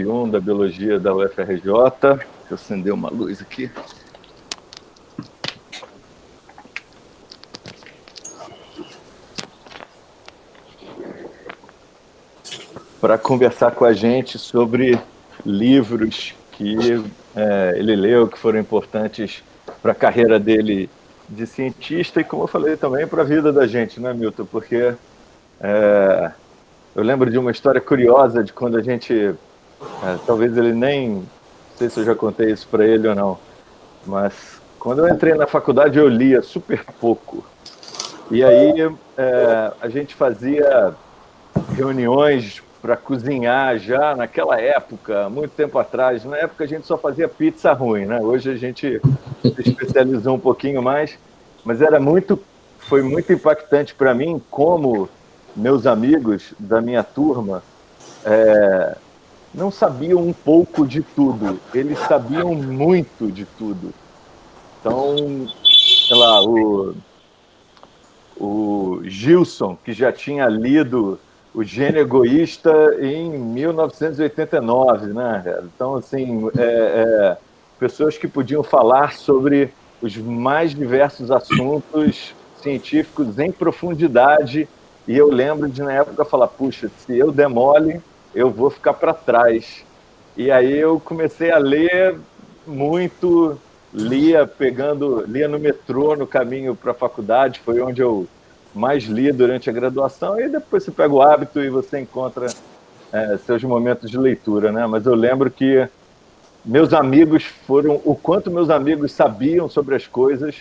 1 da Biologia da UFRJ. Deixa eu acender uma luz aqui. Para conversar com a gente sobre livros que ele leu, que foram importantes para a carreira dele de cientista e, como eu falei, também para a vida da gente, né, Milton? Porque eu lembro de uma história curiosa de quando a gente... talvez ele nem... Não sei se eu já contei isso para ele ou não, mas quando eu entrei na faculdade eu lia super pouco. E aí a gente fazia reuniões para cozinhar já naquela época, muito tempo atrás. Na época a gente só fazia pizza ruim, né? Hoje a gente se especializou um pouquinho mais, mas foi muito impactante para mim como meus amigos da minha turma não sabiam um pouco de tudo, eles sabiam muito de tudo. Então, sei lá, o Gilson, que já tinha lido O Gênio Egoísta em 1989, né? Então, assim, pessoas que podiam falar sobre os mais diversos assuntos científicos em profundidade, e eu lembro de, na época, falar, puxa, se eu der mole, eu vou ficar para trás. E aí eu comecei a ler muito, lia no metrô no caminho para a faculdade, foi onde eu mais li durante a graduação, e depois você pega o hábito e você encontra seus momentos de leitura, né? Mas eu lembro que meus amigos foram... O quanto meus amigos sabiam sobre as coisas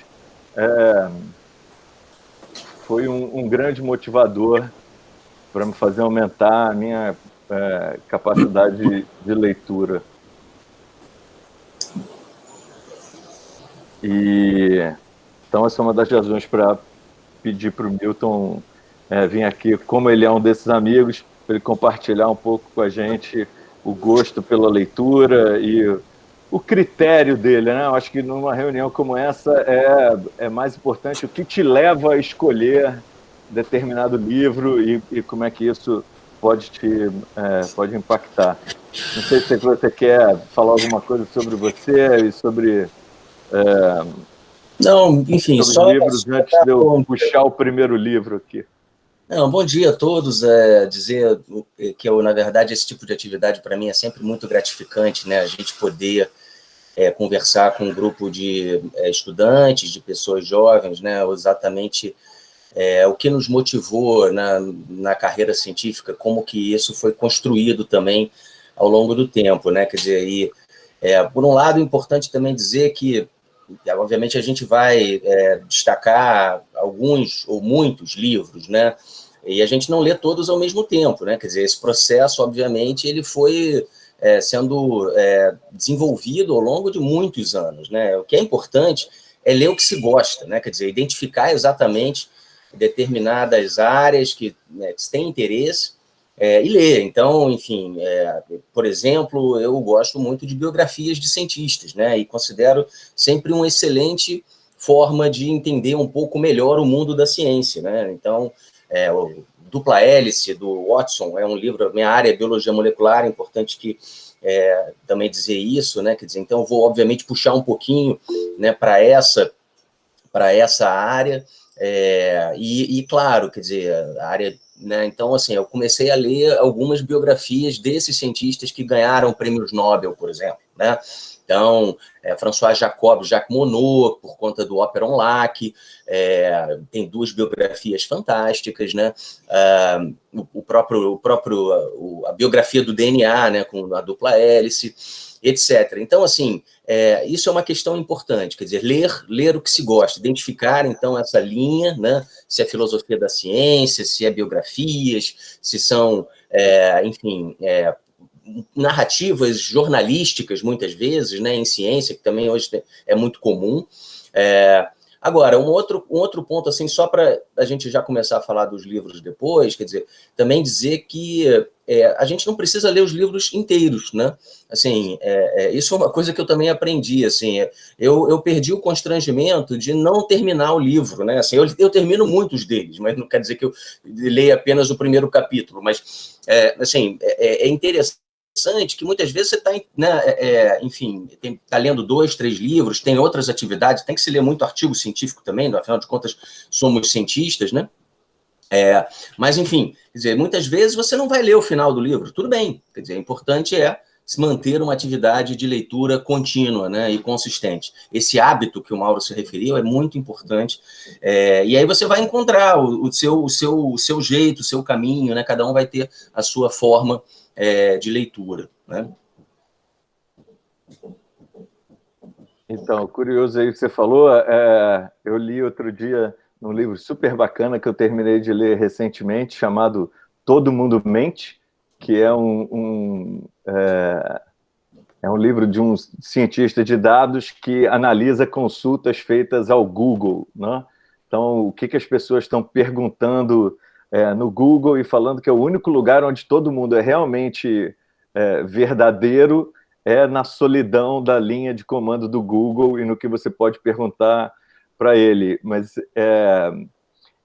foi um grande motivador para me fazer aumentar a minha capacidade de leitura. Então, essa é uma das razões para pedir para o Milton vir aqui, como ele é um desses amigos, para ele compartilhar um pouco com a gente o gosto pela leitura e o critério dele, né? Eu acho que numa reunião como essa é mais importante o que te leva a escolher determinado livro e como é que isso pode impactar. Não sei se você quer falar alguma coisa sobre você e sobre... Não, enfim, sobre os livros antes de eu puxar o primeiro livro aqui. Não, bom dia a todos. Dizer que, na verdade, esse tipo de atividade para mim é sempre muito gratificante, né? A gente poder conversar com um grupo de estudantes, de pessoas jovens, né? Exatamente o que nos motivou na carreira científica, como que isso foi construído também ao longo do tempo, né? Quer dizer, por um lado, é importante também dizer que, obviamente, a gente vai destacar alguns ou muitos livros, né? E a gente não lê todos ao mesmo tempo, né? Quer dizer, esse processo, obviamente, ele foi sendo desenvolvido ao longo de muitos anos, né? O que é importante é ler o que se gosta, né? Quer dizer, identificar exatamente determinadas áreas que se tem interesse e ler. Então, enfim, por exemplo, eu gosto muito de biografias de cientistas, né? E considero sempre uma excelente forma de entender um pouco melhor o mundo da ciência, né? Então, o Dupla Hélice, do Watson, é um livro, minha área é biologia molecular, é importante que também dizer isso, né? Quer dizer, então, eu vou, obviamente, puxar um pouquinho, né, para essa área, claro, quer dizer, a área... Né? Então, assim, eu comecei a ler algumas biografias desses cientistas que ganharam prêmios Nobel, por exemplo, né? Então, François Jacob, Jacques Monod, por conta do Operon Lac, tem duas biografias fantásticas, né? A biografia do DNA, né? Com a dupla hélice, etc. Então, assim, isso é uma questão importante, quer dizer, ler o que se gosta, identificar, então, essa linha, né? Se é filosofia da ciência, se é biografias, se são, enfim, narrativas jornalísticas, muitas vezes, né, em ciência, que também hoje é muito comum. Agora, um outro ponto, assim, só para a gente já começar a falar dos livros depois, quer dizer, também dizer que a gente não precisa ler os livros inteiros, né? Assim, isso é uma coisa que eu também aprendi, assim, eu perdi o constrangimento de não terminar o livro, né? Assim, eu termino muitos deles, mas não quer dizer que eu leia apenas o primeiro capítulo, mas, assim, é interessante interessante que muitas vezes você está, né, enfim, está lendo 2, 3 livros, tem outras atividades, tem que se ler muito artigo científico também, afinal de contas, somos cientistas, né? Mas, enfim, quer dizer, muitas vezes você não vai ler o final do livro, tudo bem, quer dizer, o importante é se manter uma atividade de leitura contínua, né, e consistente. Esse hábito que o Mauro se referiu é muito importante, e aí você vai encontrar o seu jeito, o seu caminho, né, cada um vai ter a sua forma de leitura, né? Então, curioso aí que você falou, eu li outro dia um livro super bacana que eu terminei de ler recentemente, chamado Todo Mundo Mente, que é um livro de um cientista de dados que analisa consultas feitas ao Google, né? Então, o que as pessoas estão perguntando no Google e falando que é o único lugar onde todo mundo é realmente verdadeiro é na solidão da linha de comando do Google e no que você pode perguntar para ele.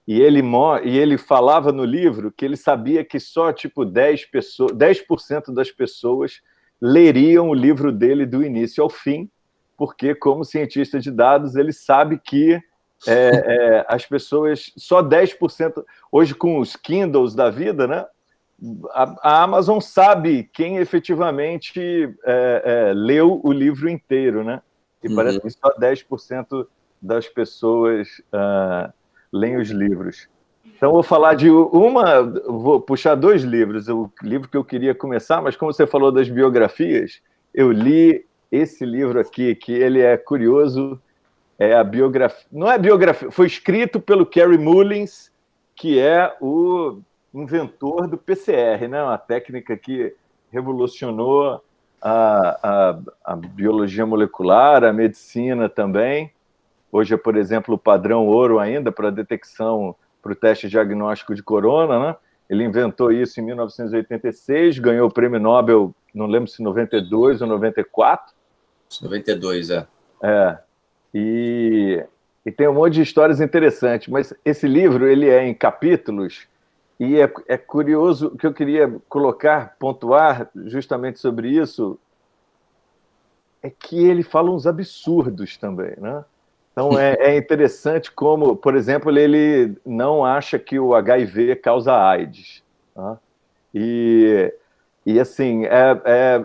E ele falava no livro que ele sabia que só tipo 10% das pessoas leriam o livro dele do início ao fim, porque, como cientista de dados, ele sabe que as pessoas, só 10%, hoje com os Kindles da vida, né? A Amazon sabe quem efetivamente leu o livro inteiro, né? E parece que só 10% das pessoas leem os livros. Então, vou falar vou puxar 2 livros. O livro que eu queria começar, mas como você falou das biografias, eu li esse livro aqui, que ele é curioso, a biografia, não é biografia, foi escrito pelo Kary Mullins, que é o inventor do PCR, né? Uma técnica que revolucionou a biologia molecular, a medicina também. Hoje é, por exemplo, o padrão ouro ainda para detecção, para o teste diagnóstico de corona, né? Ele inventou isso em 1986, ganhou o prêmio Nobel, não lembro se 92 ou 94. 92, E tem um monte de histórias interessantes, mas esse livro ele é em capítulos, e é curioso que eu queria pontuar justamente sobre isso, é que ele fala uns absurdos também, né? Então é interessante como, por exemplo, ele não acha que o HIV causa AIDS, tá? E assim,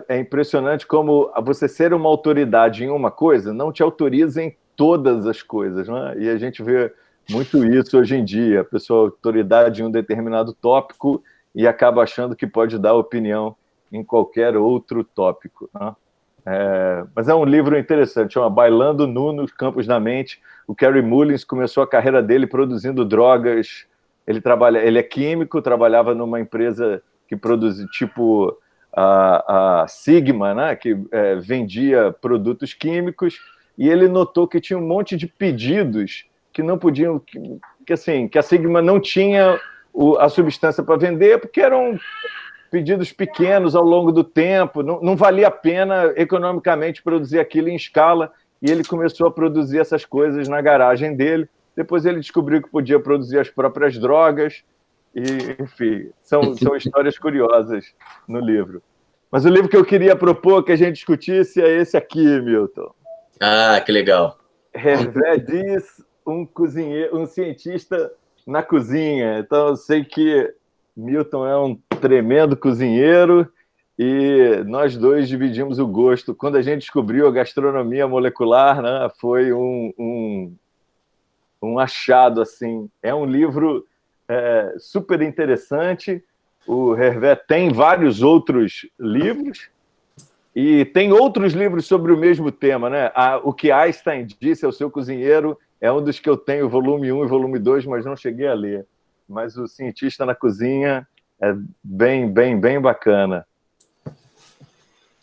é impressionante como você ser uma autoridade em uma coisa não te autoriza em todas as coisas, né? E a gente vê muito isso hoje em dia, a pessoa é autoridade em um determinado tópico e acaba achando que pode dar opinião em qualquer outro tópico, né? Mas é um livro interessante, chama Bailando Nu nos Campos da Mente. O Kary Mullins começou a carreira dele produzindo drogas. Ele é químico, trabalhava numa empresa que produzia, tipo a Sigma, né, que vendia produtos químicos, e ele notou que tinha um monte de pedidos que não podiam, que a Sigma não tinha a substância para vender, porque eram pedidos pequenos ao longo do tempo, não valia a pena economicamente produzir aquilo em escala, e ele começou a produzir essas coisas na garagem dele. Depois ele descobriu que podia produzir as próprias drogas, e, enfim, são histórias curiosas no livro. Mas o livro que eu queria propor que a gente discutisse é esse aqui, Milton. Ah, que legal. Hervé Diz, um cientista na cozinha. Então, eu sei que Milton é um tremendo cozinheiro e nós dois dividimos o gosto. Quando a gente descobriu a gastronomia molecular, né, foi um achado, assim. É um livro super interessante. O Hervé tem vários outros livros e tem outros livros sobre o mesmo tema, né? O que Einstein disse ao seu cozinheiro é um dos que eu tenho, volume 1 e volume 2, mas não cheguei a ler. Mas o Cientista na Cozinha é bem, bem, bem bacana.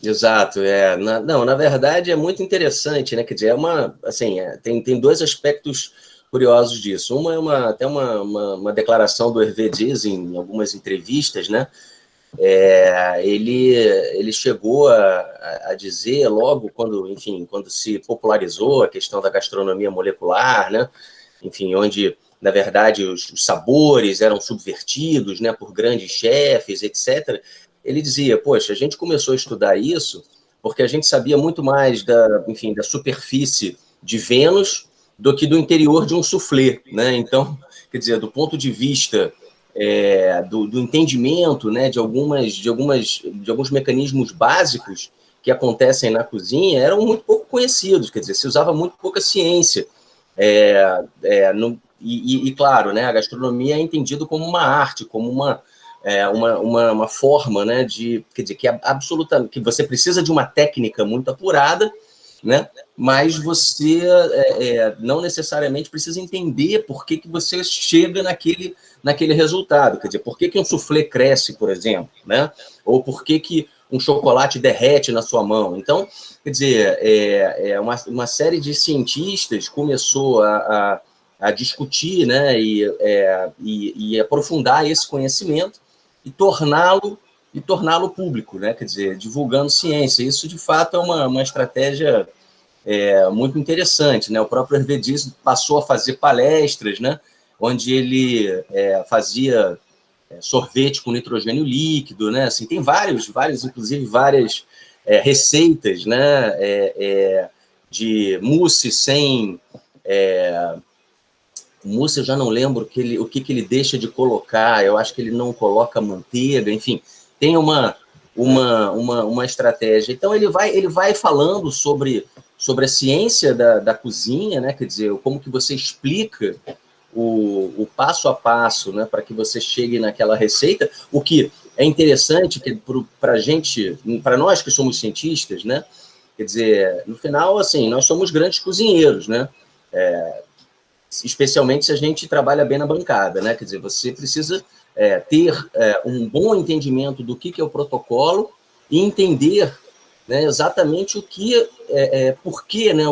Exato, na verdade é muito interessante, né? Quer dizer, tem 2 aspectos curiosos disso. Uma é até uma declaração do Hervé Diz em algumas entrevistas, né? Ele chegou a dizer logo quando se popularizou a questão da gastronomia molecular, né? Enfim, onde na verdade os sabores eram subvertidos, né, por grandes chefes, etc. ele dizia, poxa, a gente começou a estudar isso porque a gente sabia muito mais enfim, da superfície de Vênus do que do interior de um soufflé, né? Então, quer dizer, do ponto de vista do entendimento, né, de alguns mecanismos básicos que acontecem na cozinha, eram muito pouco conhecidos, quer dizer, se usava muito pouca ciência. Claro, né, a gastronomia é entendido como uma arte, como uma forma, né, quer dizer, que você precisa de uma técnica muito apurada, né, mas você não necessariamente precisa entender por que você chega naquele resultado, quer dizer, por que um soufflé cresce, por exemplo, né, ou por que um chocolate derrete na sua mão. Então, quer dizer, uma série de cientistas começou a discutir, né, e aprofundar esse conhecimento e torná-lo público, né? Quer dizer, divulgando ciência. Isso, de fato, é uma estratégia muito interessante, né? O próprio Hervé Diz passou a fazer palestras, né? Onde ele fazia sorvete com nitrogênio líquido, né? Assim, tem inclusive várias receitas, né? De mousse sem... mousse, eu já não lembro o que ele deixa de colocar, eu acho que ele não coloca manteiga, enfim, tem uma estratégia. Então, ele vai falando sobre a ciência da cozinha, né? Quer dizer, como que você explica o passo a passo, né, para que você chegue naquela receita, o que é interessante que para nós que somos cientistas, né? Quer dizer, no final, assim, nós somos grandes cozinheiros, né? Especialmente se a gente trabalha bem na bancada, né? Quer dizer, você precisa ter um bom entendimento do que é o protocolo e entender, né, exatamente por que, né,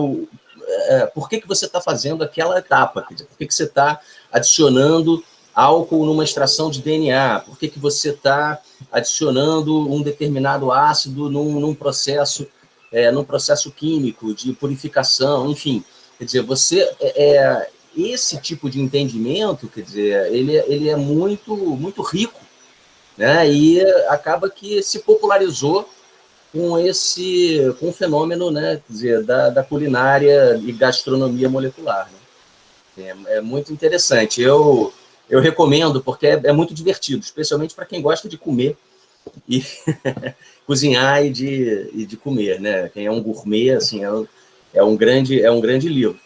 por que você está fazendo aquela etapa, quer dizer, por que você está adicionando álcool numa extração de DNA, por que você está adicionando um determinado ácido num processo químico de purificação, enfim. Quer dizer, esse tipo de entendimento, quer dizer, ele é muito, muito rico, né? E acaba que se popularizou com o fenômeno, né, quer dizer, da culinária e gastronomia molecular, né? É muito interessante. Eu recomendo, porque é muito divertido, especialmente para quem gosta de comer e cozinhar e de comer, né? Quem é um gourmet, assim, é um grande livro.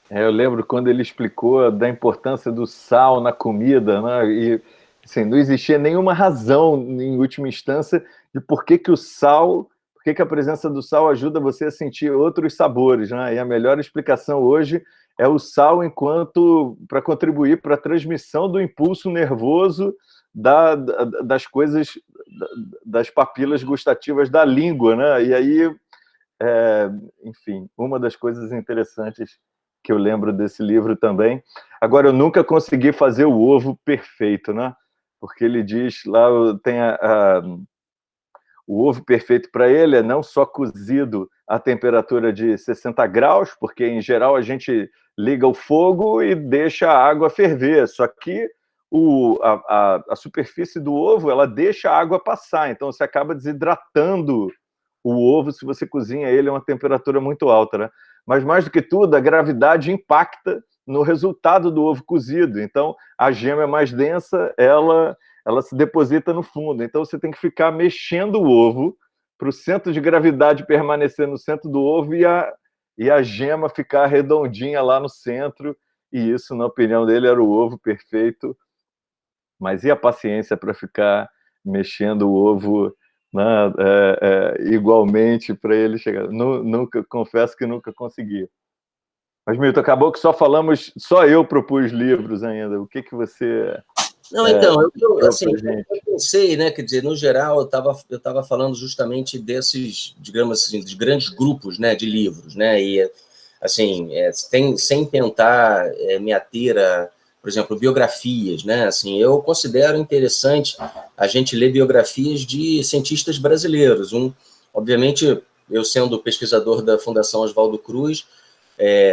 Eu lembro quando ele explicou da importância do sal na comida, né? E assim, não existia nenhuma razão, em última instância, de por que a presença do sal ajuda você a sentir outros sabores, né? E a melhor explicação hoje é o sal para contribuir para a transmissão do impulso nervoso das coisas, das papilas gustativas da língua, né? E aí, enfim, uma das coisas interessantes que eu lembro desse livro também. Agora, eu nunca consegui fazer o ovo perfeito, né? Porque ele diz lá, o ovo perfeito para ele é não só cozido a temperatura de 60 graus, porque, em geral, a gente liga o fogo e deixa a água ferver, só que a superfície do ovo, ela deixa a água passar, então você acaba desidratando o ovo se você cozinha ele a uma temperatura muito alta, né? Mas, mais do que tudo, a gravidade impacta no resultado do ovo cozido. Então, a gema é mais densa, ela se deposita no fundo. Então, você tem que ficar mexendo o ovo para o centro de gravidade permanecer no centro do ovo e a gema ficar redondinha lá no centro. E isso, na opinião dele, era o ovo perfeito. Mas e a paciência para ficar mexendo o ovo, né, igualmente para ele chegar? Confesso que nunca consegui. Mas, Milton, acabou que só eu propus livros ainda. O que você... Não, então, eu pensei, né, quer dizer, no geral, eu estava falando justamente desses, digamos assim, de grandes grupos, né, de livros, né, e, assim, sem tentar me ater a, por exemplo, biografias, né, assim, eu considero interessante a gente ler biografias de cientistas brasileiros. Obviamente, eu sendo pesquisador da Fundação Oswaldo Cruz,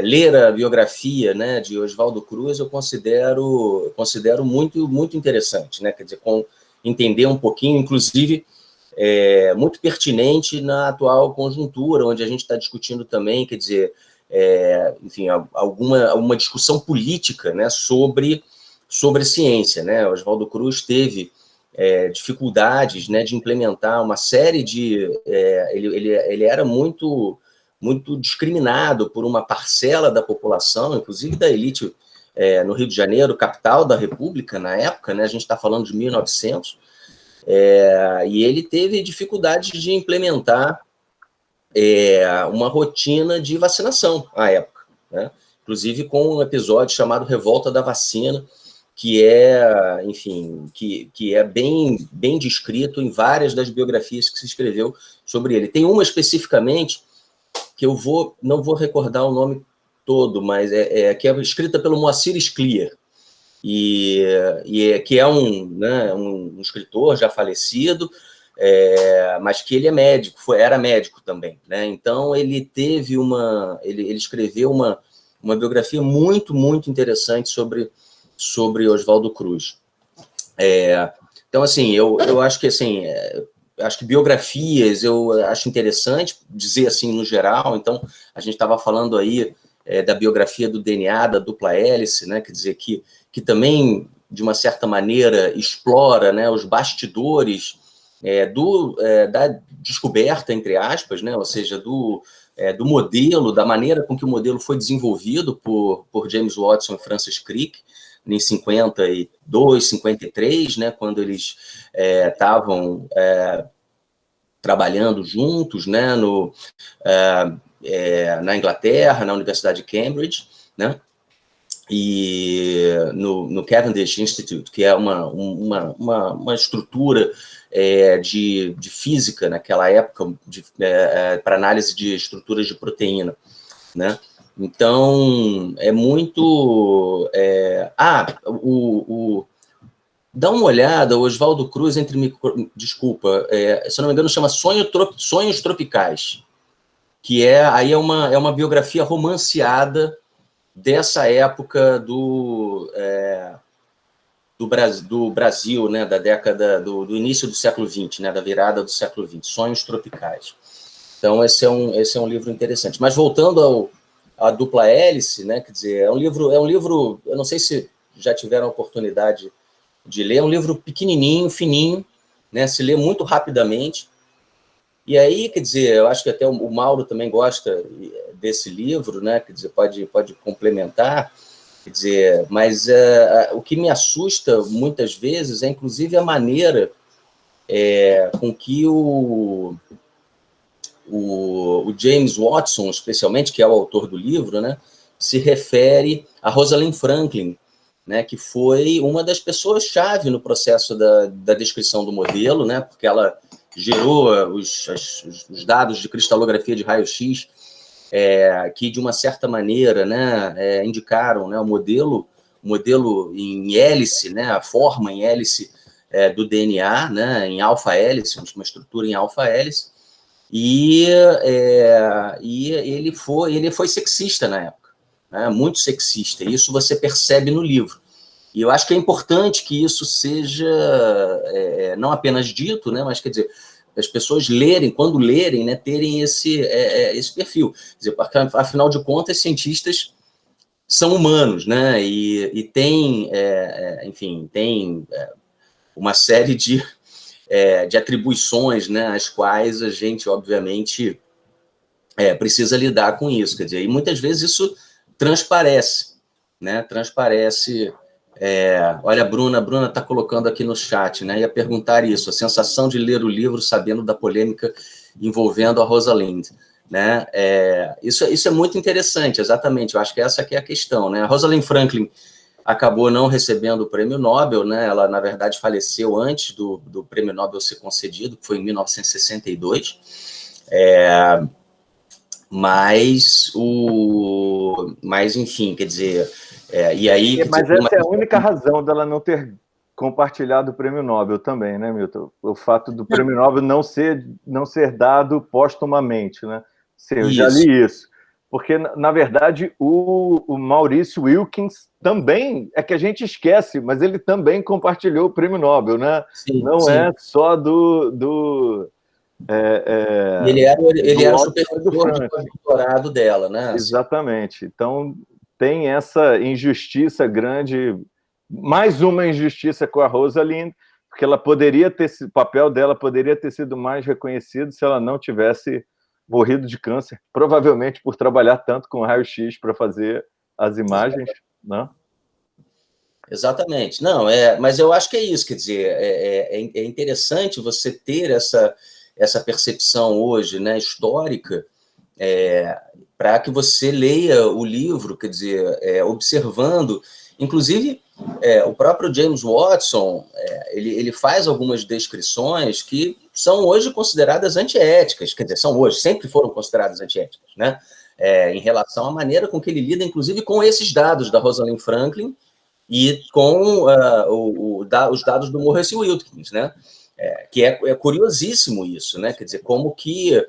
ler a biografia, né, de Oswaldo Cruz eu considero muito, muito interessante, né? Quer dizer, entender um pouquinho, inclusive, muito pertinente na atual conjuntura, onde a gente está discutindo também, quer dizer, enfim, alguma discussão política, né, sobre ciência, né? Oswaldo Cruz teve dificuldades, né, de implementar uma série de... ele era muito discriminado por uma parcela da população, inclusive da elite no Rio de Janeiro, capital da República na época, né? A gente está falando de 1900, e ele teve dificuldade de implementar uma rotina de vacinação à época, né? Inclusive com um episódio chamado Revolta da Vacina, que enfim, que é bem descrito em várias das biografias que se escreveu sobre ele. Tem uma especificamente que eu não vou recordar o nome todo, mas que é escrita pelo Moacir Scliar, que é um escritor já falecido, mas que ele é médico, era médico também, né? Então ele teve ele escreveu uma biografia muito interessante sobre Oswaldo Cruz. Então, assim, eu acho que assim, acho que biografias eu acho interessante dizer assim no geral. Então a gente estava falando aí da biografia do DNA, da dupla hélice, né? Quer dizer que também de uma certa maneira explora, né, os bastidores da descoberta, entre aspas, né? Ou seja, do modelo, da maneira com que o modelo foi desenvolvido por James Watson e Francis Crick em 52, 53, né, quando eles estavam trabalhando juntos, né, na Inglaterra, na Universidade de Cambridge, né, e no Cavendish Institute, que é uma estrutura de física naquela época para análise de estruturas de proteína, né? Então, é muito... dá uma olhada, o Oswaldo Cruz, desculpa, se eu não me engano, chama Sonhos Tropicais, que aí é uma biografia romanceada dessa época do Brasil, né, da década do início do século XX, né, da virada do século XX, Sonhos Tropicais. Então, esse é um livro interessante. Mas voltando à dupla hélice, né, quer dizer, é um livro, eu não sei se já tiveram a oportunidade de ler, é um livro pequenininho, fininho, né, se lê muito rapidamente. E aí, quer dizer, eu acho que até o Mauro também gosta desse livro, né, quer dizer, pode complementar, quer dizer, mas o que me assusta muitas vezes é, inclusive, a maneira com que o James Watson, especialmente, que é o autor do livro, né, se refere a Rosalind Franklin, né, que foi uma das pessoas-chave no processo da descrição do modelo, né, porque ela gerou os dados de cristalografia de raio-x, que, de uma certa maneira, né, indicaram, né, o modelo em hélice, né, a forma em hélice do DNA, né, em alfa-hélice, uma estrutura em alfa-hélice, e ele foi sexista na época, né, muito sexista, e isso você percebe no livro. E eu acho que é importante que isso seja não apenas dito, né, mas, quer dizer, as pessoas lerem, quando lerem, né, terem esse perfil. Quer dizer, afinal de contas, cientistas são humanos, né, e tem, enfim, tem uma série de atribuições, né, as quais a gente, obviamente, precisa lidar com isso. Quer dizer, e muitas vezes isso transparece, né, olha, a Bruna está colocando aqui no chat, né, ia perguntar isso, a sensação de ler o livro sabendo da polêmica envolvendo a Rosalind, né, isso é muito interessante, exatamente, eu acho que essa aqui é a questão, né, a Rosalind Franklin acabou não recebendo o prêmio Nobel, né, ela, na verdade, faleceu antes do prêmio Nobel ser concedido, que foi em 1962, mas, enfim, quer dizer... e aí, mas essa é a única razão dela não ter compartilhado o prêmio Nobel também, né, Milton? O fato do prêmio Nobel não ser dado póstumamente, né? Eu já li isso. porque, na verdade, o Maurice Wilkins também, é que a gente esquece, mas ele também compartilhou o prêmio Nobel, né? Sim, Não sim. é só E ele era o Watson e do supervisor de Franklin. doutorado dela, né? Assim. Exatamente. Então, tem essa injustiça grande, mais uma injustiça com a Rosalind, porque ela poderia ter, o papel dela poderia ter sido mais reconhecido se ela não tivesse morrido de câncer, provavelmente por trabalhar tanto com raio-x para fazer as imagens, né? Exatamente. Não, mas eu acho que é isso, quer dizer, é interessante você ter essa percepção hoje, né, histórica, para que você leia o livro, quer dizer, observando, inclusive o próprio James Watson, ele faz algumas descrições que são hoje consideradas antiéticas, quer dizer, são hoje, sempre foram consideradas antiéticas, né? Em relação à maneira com que ele lida, inclusive, com esses dados da Rosalind Franklin e com os dados do Maurice Wilkins, né? Que é curiosíssimo isso, né? Quer dizer, como que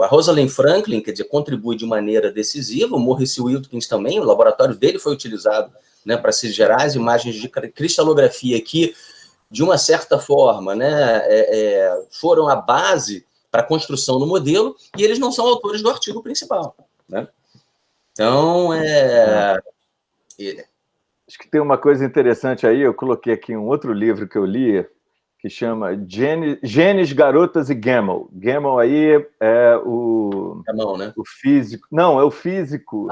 a Rosalind Franklin, quer dizer, contribui de maneira decisiva, o Maurice Wilkins também, o laboratório dele foi utilizado, né, para se gerar as imagens de cristalografia que, de uma certa forma, né, foram a base para a construção do modelo, e eles não são autores do artigo principal, né? Então, Acho que tem uma coisa interessante aí, eu coloquei aqui um outro livro que eu li, que chama Genes, Garotas e Gamow. Gamow aí é né? o físico... Não, é o físico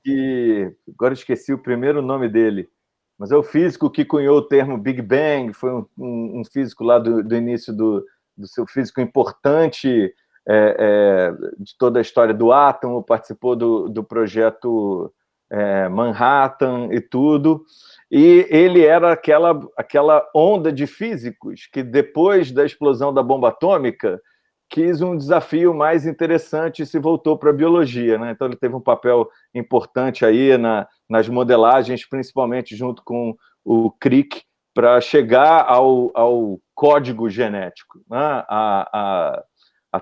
que... Agora esqueci o primeiro nome dele, mas é o físico que cunhou o termo Big Bang, foi um físico lá do início do seu físico importante de toda a história do átomo, participou do projeto Manhattan e tudo, e ele era aquela onda de físicos que, depois da explosão da bomba atômica, quis um desafio mais interessante e se voltou para a biologia, né? Então ele teve um papel importante aí nas modelagens, principalmente junto com o Crick, para chegar ao código genético, né? A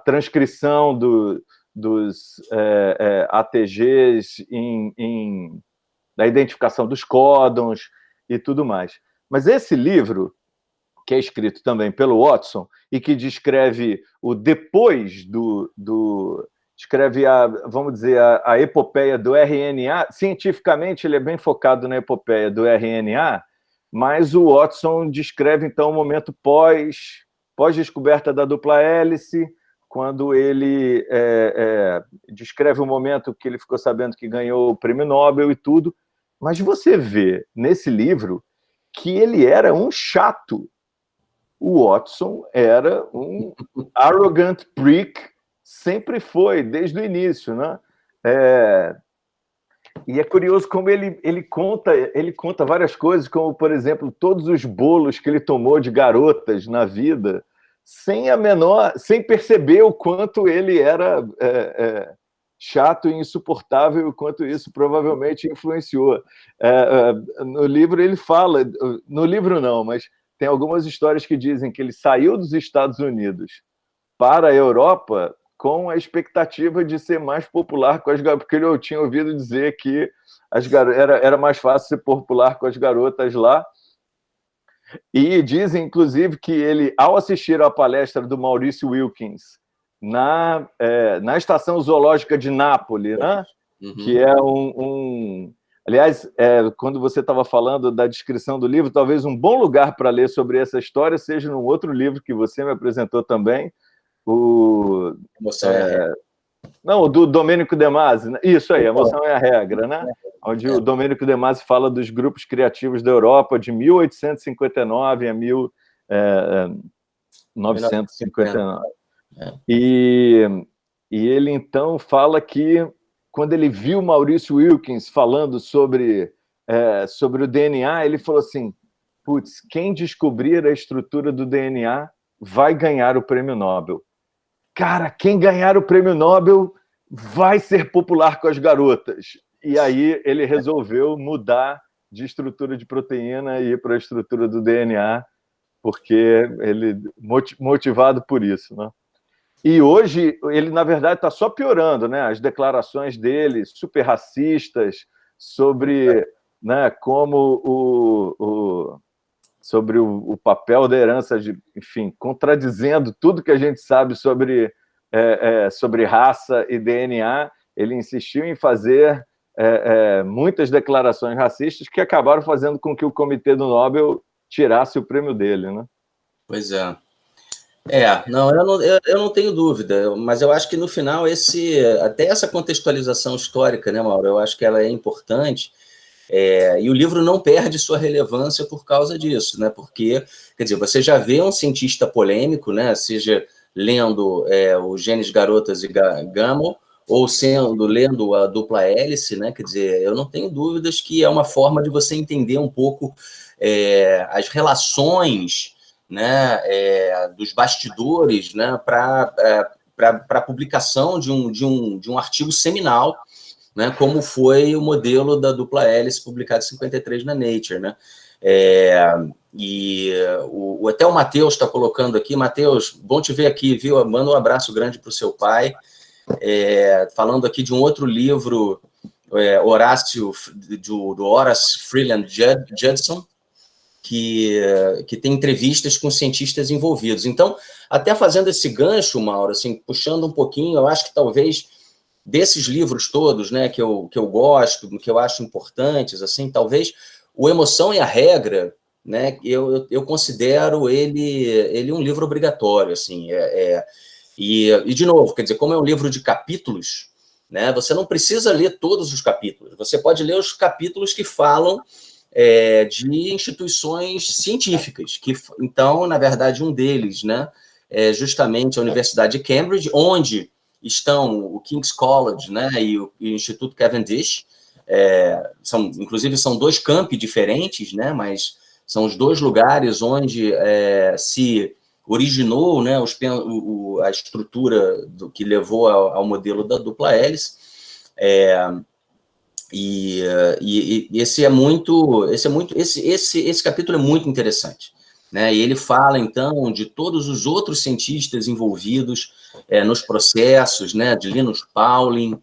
transcrição dos ATGs da identificação dos códons e tudo mais. Mas esse livro, que é escrito também pelo Watson, e que descreve o depois descreve vamos dizer, a epopeia do RNA, cientificamente ele é bem focado na epopeia do RNA, mas o Watson descreve, então, o momento pós-descoberta da dupla hélice, quando ele descreve o momento que ele ficou sabendo que ganhou o prêmio Nobel e tudo, mas você vê nesse livro que ele era um chato. O Watson era um arrogant prick, sempre foi, desde o início, né? E é curioso como ele conta várias coisas, como, por exemplo, todos os bolos que ele tomou de garotas na vida, sem perceber o quanto ele era chato e insuportável, o quanto isso provavelmente influenciou. No livro ele fala, no livro não, mas tem algumas histórias que dizem que ele saiu dos Estados Unidos para a Europa com a expectativa de ser mais popular com as garotas, porque eu tinha ouvido dizer que era mais fácil ser popular com as garotas lá. E dizem, inclusive, que ele, ao assistir à palestra do Maurice Wilkins na Estação Zoológica de Nápoles, né? Que é Aliás, quando você estava falando da descrição do livro, talvez um bom lugar para ler sobre essa história seja num outro livro que você me apresentou também, Emoção é a regra. Não, o do Domênico De Masi. Isso aí, Emoção é a Regra, né? Onde o Domênico De Masi fala dos grupos criativos da Europa de 1859 a 1959. E ele, então, fala que, quando ele viu Maurice Wilkins falando sobre o DNA, ele falou assim, putz, quem descobrir a estrutura do DNA vai ganhar o prêmio Nobel. Cara, quem ganhar o prêmio Nobel vai ser popular com as garotas. E aí ele resolveu mudar de estrutura de proteína e ir para a estrutura do DNA, porque ele motivado por isso, né? E hoje ele, na verdade, está só piorando, né? As declarações dele, super racistas, sobre, né, como sobre o papel da herança, enfim, contradizendo tudo que a gente sabe sobre raça e DNA. Ele insistiu em fazer muitas declarações racistas que acabaram fazendo com que o Comitê do Nobel tirasse o prêmio dele, né? Pois é. Não, eu não tenho dúvida, mas eu acho que no final até essa contextualização histórica, né, Mauro, eu acho que ela é importante, e o livro não perde sua relevância por causa disso, né, porque, quer dizer, você já vê um cientista polêmico, né, seja lendo o Genes, Garotas e Gamow, ou lendo a Dupla Hélice, né, quer dizer, eu não tenho dúvidas que é uma forma de você entender um pouco as relações, né, dos bastidores, né, para a publicação de um artigo seminal, né, como foi o modelo da dupla hélice publicado em 53 na Nature, né? Até o Matheus está colocando aqui. Matheus, bom te ver aqui, viu? Manda um abraço grande para o seu pai. Falando aqui de um outro livro, Horácio, do Horace Freeland Judson, que tem entrevistas com cientistas envolvidos. Então, até fazendo esse gancho, Mauro, assim, puxando um pouquinho, eu acho que talvez desses livros todos, né, que eu gosto, que eu acho importantes, assim, talvez o Emoção e a Regra, né, eu considero ele um livro obrigatório, assim, e de novo, quer dizer, como é um livro de capítulos, né, você não precisa ler todos os capítulos, você pode ler os capítulos que falam de instituições científicas, então, na verdade, um deles, né, é justamente a Universidade de Cambridge, onde estão o King's College, né, e o Instituto Cavendish, inclusive são dois campi diferentes, né, mas são os dois lugares onde se originou, né, a estrutura que levou ao modelo da dupla hélice. Esse capítulo é muito interessante, né? E ele fala então de todos os outros cientistas envolvidos nos processos, né? De Linus Pauling,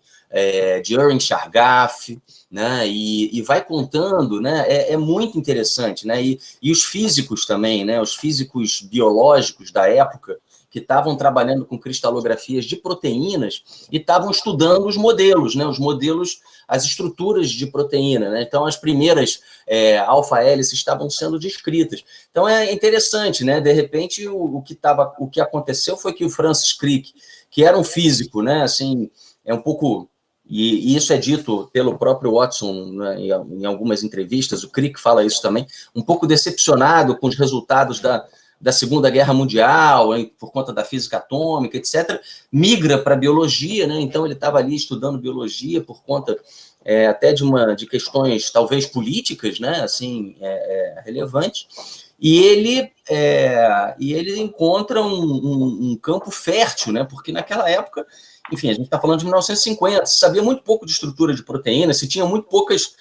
de Irving Chargaff, né? E vai contando, né? É muito interessante, né? E os físicos também, né? Os físicos biológicos da época que estavam trabalhando com cristalografias de proteínas e estavam estudando os modelos, né? Os modelos, as estruturas de proteína, né? Então, as primeiras alfa-hélices estavam sendo descritas. Então, é interessante, né? De repente, o que aconteceu foi que o Francis Crick, que era um físico, né? Assim, é um pouco... E isso é dito pelo próprio Watson, né, em algumas entrevistas, o Crick fala isso também, um pouco decepcionado com os resultados da Segunda Guerra Mundial, por conta da física atômica, etc., migra para a biologia, né? Então ele estava ali estudando biologia por conta até de questões talvez políticas, né? Assim, relevantes, e ele encontra um campo fértil, né? Porque naquela época, enfim, a gente está falando de 1950, se sabia muito pouco de estrutura de proteína, se tinha muito poucas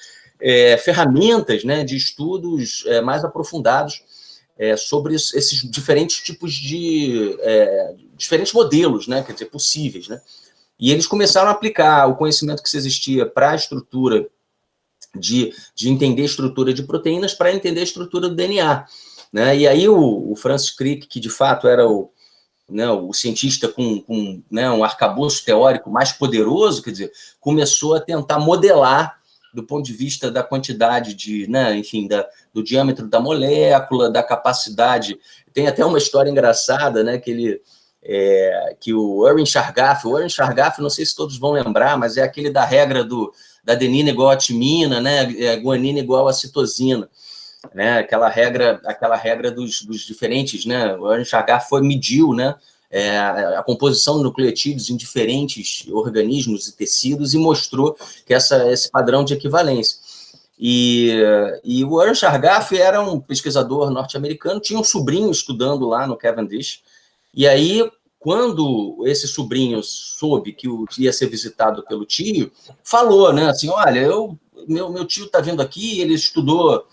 ferramentas, né, de estudos mais aprofundados sobre esses diferentes tipos de diferentes modelos, né, quer dizer, possíveis, né? E eles começaram a aplicar o conhecimento que existia para a estrutura de entender a estrutura de proteínas para entender a estrutura do DNA, né? E aí o Francis Crick, que de fato era o cientista com né, um arcabouço teórico mais poderoso, quer dizer, começou a tentar modelar do ponto de vista da quantidade de, né, enfim, do diâmetro da molécula, da capacidade. Tem até uma história engraçada, né, que o Irving Chargaff, não sei se todos vão lembrar, mas é aquele da regra da adenina igual a timina, né, guanina igual a citosina, né, aquela regra dos diferentes, né, o Irving Chargaff mediu, né, a composição de nucleotídeos em diferentes organismos e tecidos e mostrou que esse padrão de equivalência. E o Irving Chargaff era um pesquisador norte-americano, tinha um sobrinho estudando lá no Cavendish, e aí, quando esse sobrinho soube que ia ser visitado pelo tio, falou, né, assim, olha, meu tio está vindo aqui, ele estudou,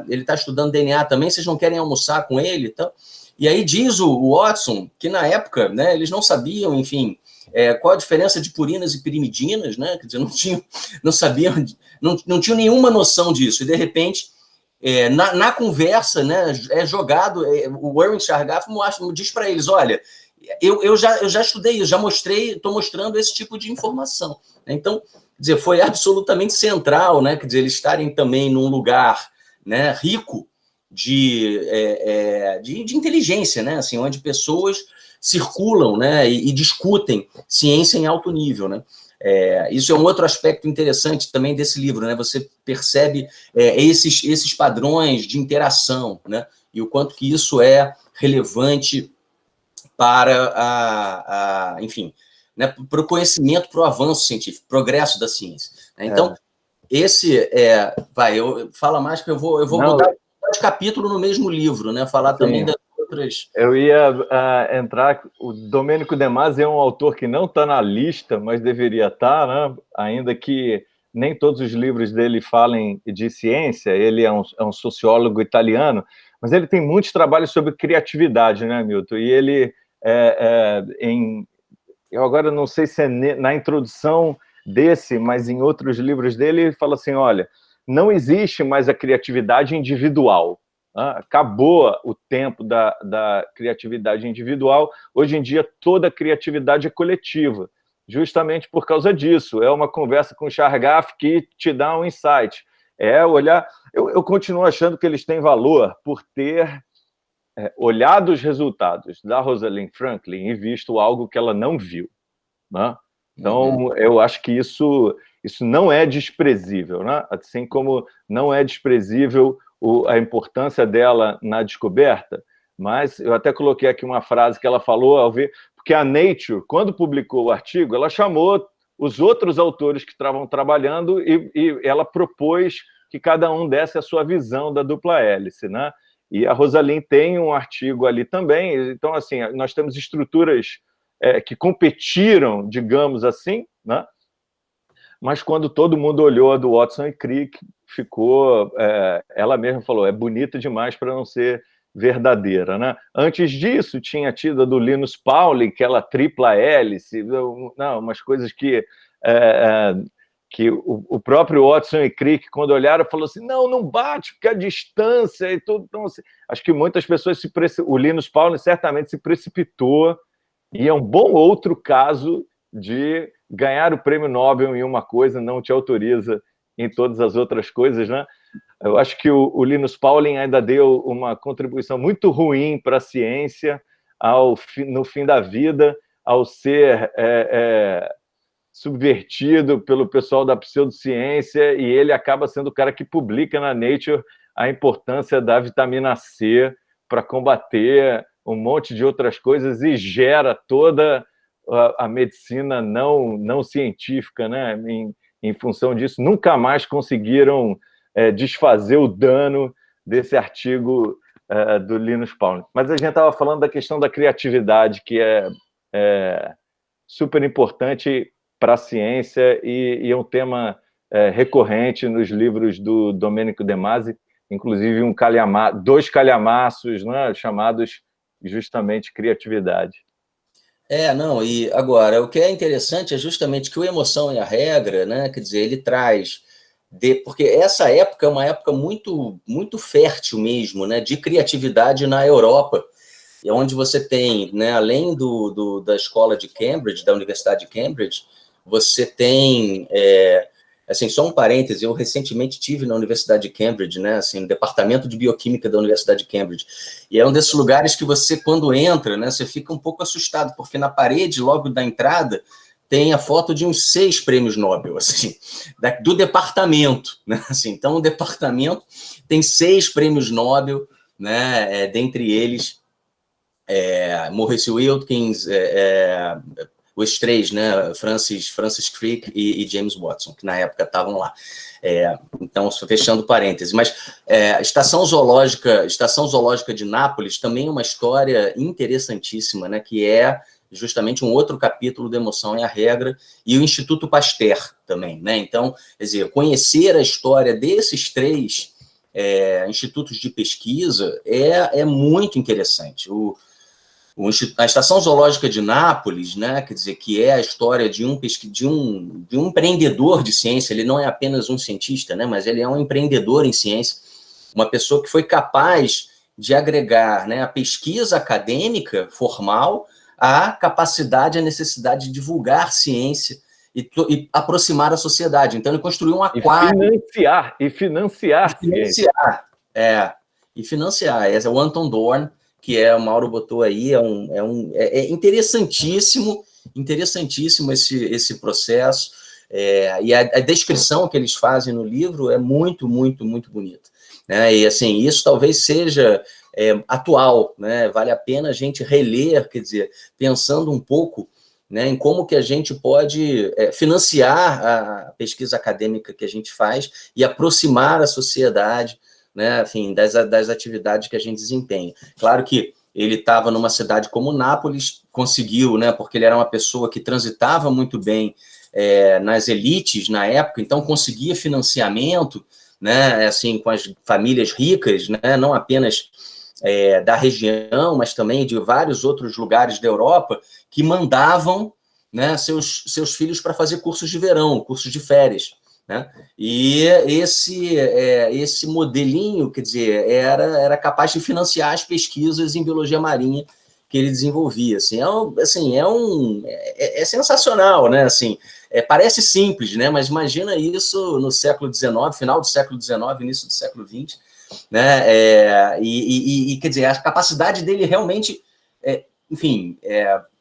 ele está estudando DNA também, vocês não querem almoçar com ele? Então, E aí diz o Watson que, na época, né, eles não sabiam, enfim, qual a diferença de purinas e pirimidinas, né? Quer dizer, não sabiam, não tinham nenhuma noção disso. E, de repente, na conversa, né, jogado, o Erwin Chargaff diz para eles, olha, eu já estudei isso, já mostrei, estou mostrando esse tipo de informação. Então, quer dizer, foi absolutamente central, né? Quer dizer, eles estarem também num lugar, né, rico de inteligência, né? Assim, onde pessoas circulam, né, e discutem ciência em alto nível, né? Isso é um outro aspecto interessante também desse livro, né? Você percebe esses padrões de interação, né? E o quanto que isso é relevante para enfim, né, para o conhecimento, para o avanço científico, progresso da ciência. Né? Então, esse fala mais, porque eu vou botar de capítulo no mesmo livro, né? Falar sim. Também das outras. Eu ia entrar. O Domênico De Masi é um autor que não está na lista, mas deveria estar, né? Ainda que nem todos os livros dele falem de ciência. Ele é um sociólogo italiano, mas ele tem muitos trabalhos sobre criatividade, né, Milton? E ele eu agora não sei se é na introdução desse, mas em outros livros dele, ele fala assim, olha, não existe mais a criatividade individual. Acabou o tempo da criatividade individual. Hoje em dia, toda criatividade é coletiva, justamente por causa disso. É uma conversa com o Chargaff que te dá um insight. Olhar... Eu continuo achando que eles têm valor por ter olhado os resultados da Rosalind Franklin e visto algo que ela não viu. Né? Então, eu acho que isso não é desprezível, né? Assim como não é desprezível a importância dela na descoberta, mas eu até coloquei aqui uma frase que ela falou ao ver, porque a Nature, quando publicou o artigo, ela chamou os outros autores que estavam trabalhando e ela propôs que cada um desse a sua visão da dupla hélice, né? E a Rosalind tem um artigo ali também, então, assim, nós temos estruturas que competiram, digamos assim, né? Mas quando todo mundo olhou a do Watson e Crick, ficou... ela mesma falou, é bonita demais para não ser verdadeira, né? Antes disso, tinha tido a do Linus Pauling, aquela tripla hélice, não, umas coisas que o próprio Watson e Crick, quando olharam, falou assim, não bate, porque a distância e tudo. Então, assim, acho que muitas pessoas o Linus Pauling certamente se precipitou, e é um bom outro caso de ganhar o prêmio Nobel em uma coisa não te autoriza em todas as outras coisas, né? Eu acho que o Linus Pauling ainda deu uma contribuição muito ruim para a ciência no fim da vida, ao ser subvertido pelo pessoal da pseudociência, e ele acaba sendo o cara que publica na Nature a importância da vitamina C para combater um monte de outras coisas e gera toda a medicina não científica, né? Em função disso, nunca mais conseguiram desfazer o dano desse artigo do Linus Pauling. Mas a gente estava falando da questão da criatividade, que é super importante para a ciência e é um tema recorrente nos livros do Domênico De Masi, inclusive dois calhamaços, né, chamados justamente criatividade. Não, e agora, o que é interessante é justamente que o Emoção e a Regra, né, quer dizer, ele traz, porque essa época é uma época muito, muito fértil mesmo, né, de criatividade na Europa, onde você tem, né, além da escola de Cambridge, da Universidade de Cambridge, você tem... assim, só um parêntese, eu recentemente tive na Universidade de Cambridge, né, assim, no departamento de bioquímica da Universidade de Cambridge, e é um desses lugares que você, quando entra, né, você fica um pouco assustado, porque na parede, logo da entrada, tem a foto de uns 6 prêmios Nobel, assim, do departamento, né, assim, então o departamento tem 6 prêmios Nobel, né, dentre eles, Maurice Wilkins, os 3, né, Francis Crick e James Watson, que na época estavam lá. Então, fechando parênteses. Mas Estação Zoológica de Nápoles também é uma história interessantíssima, né, que é justamente um outro capítulo da Emoção e a Regra, e o Instituto Pasteur também. Né? Então, quer dizer, conhecer a história desses 3 institutos de pesquisa é muito interessante. A Estação Zoológica de Nápoles, né, quer dizer, que é a história de um empreendedor de ciência, ele não é apenas um cientista, né, mas ele é um empreendedor em ciência, uma pessoa que foi capaz de agregar, né, a pesquisa acadêmica formal à capacidade, à necessidade de divulgar ciência e aproximar a sociedade. Então, ele construiu um aquário. E financiar ciência. E financiar. Esse é o Anton Dohrn, que o Mauro botou aí, é interessantíssimo esse processo, e a descrição que eles fazem no livro é muito, muito, muito bonita, né? E, assim, isso talvez seja atual, né? Vale a pena a gente reler, quer dizer, pensando um pouco, né, em como que a gente pode financiar a pesquisa acadêmica que a gente faz e aproximar a sociedade, né, enfim, das atividades que a gente desempenha. Claro que ele estava numa cidade como Nápoles, conseguiu, né, porque ele era uma pessoa que transitava muito bem nas elites na época, então conseguia financiamento, né, assim, com as famílias ricas, né, não apenas da região, mas também de vários outros lugares da Europa, que mandavam, né, seus filhos para fazer cursos de verão, cursos de férias, né? E esse modelinho, quer dizer, era capaz de financiar as pesquisas em biologia marinha que ele desenvolvia. Assim, é sensacional, né? Assim, parece simples, né? Mas imagina isso no século XIX, final do século XIX, início do século XX, né? Quer dizer, a capacidade dele realmente, enfim,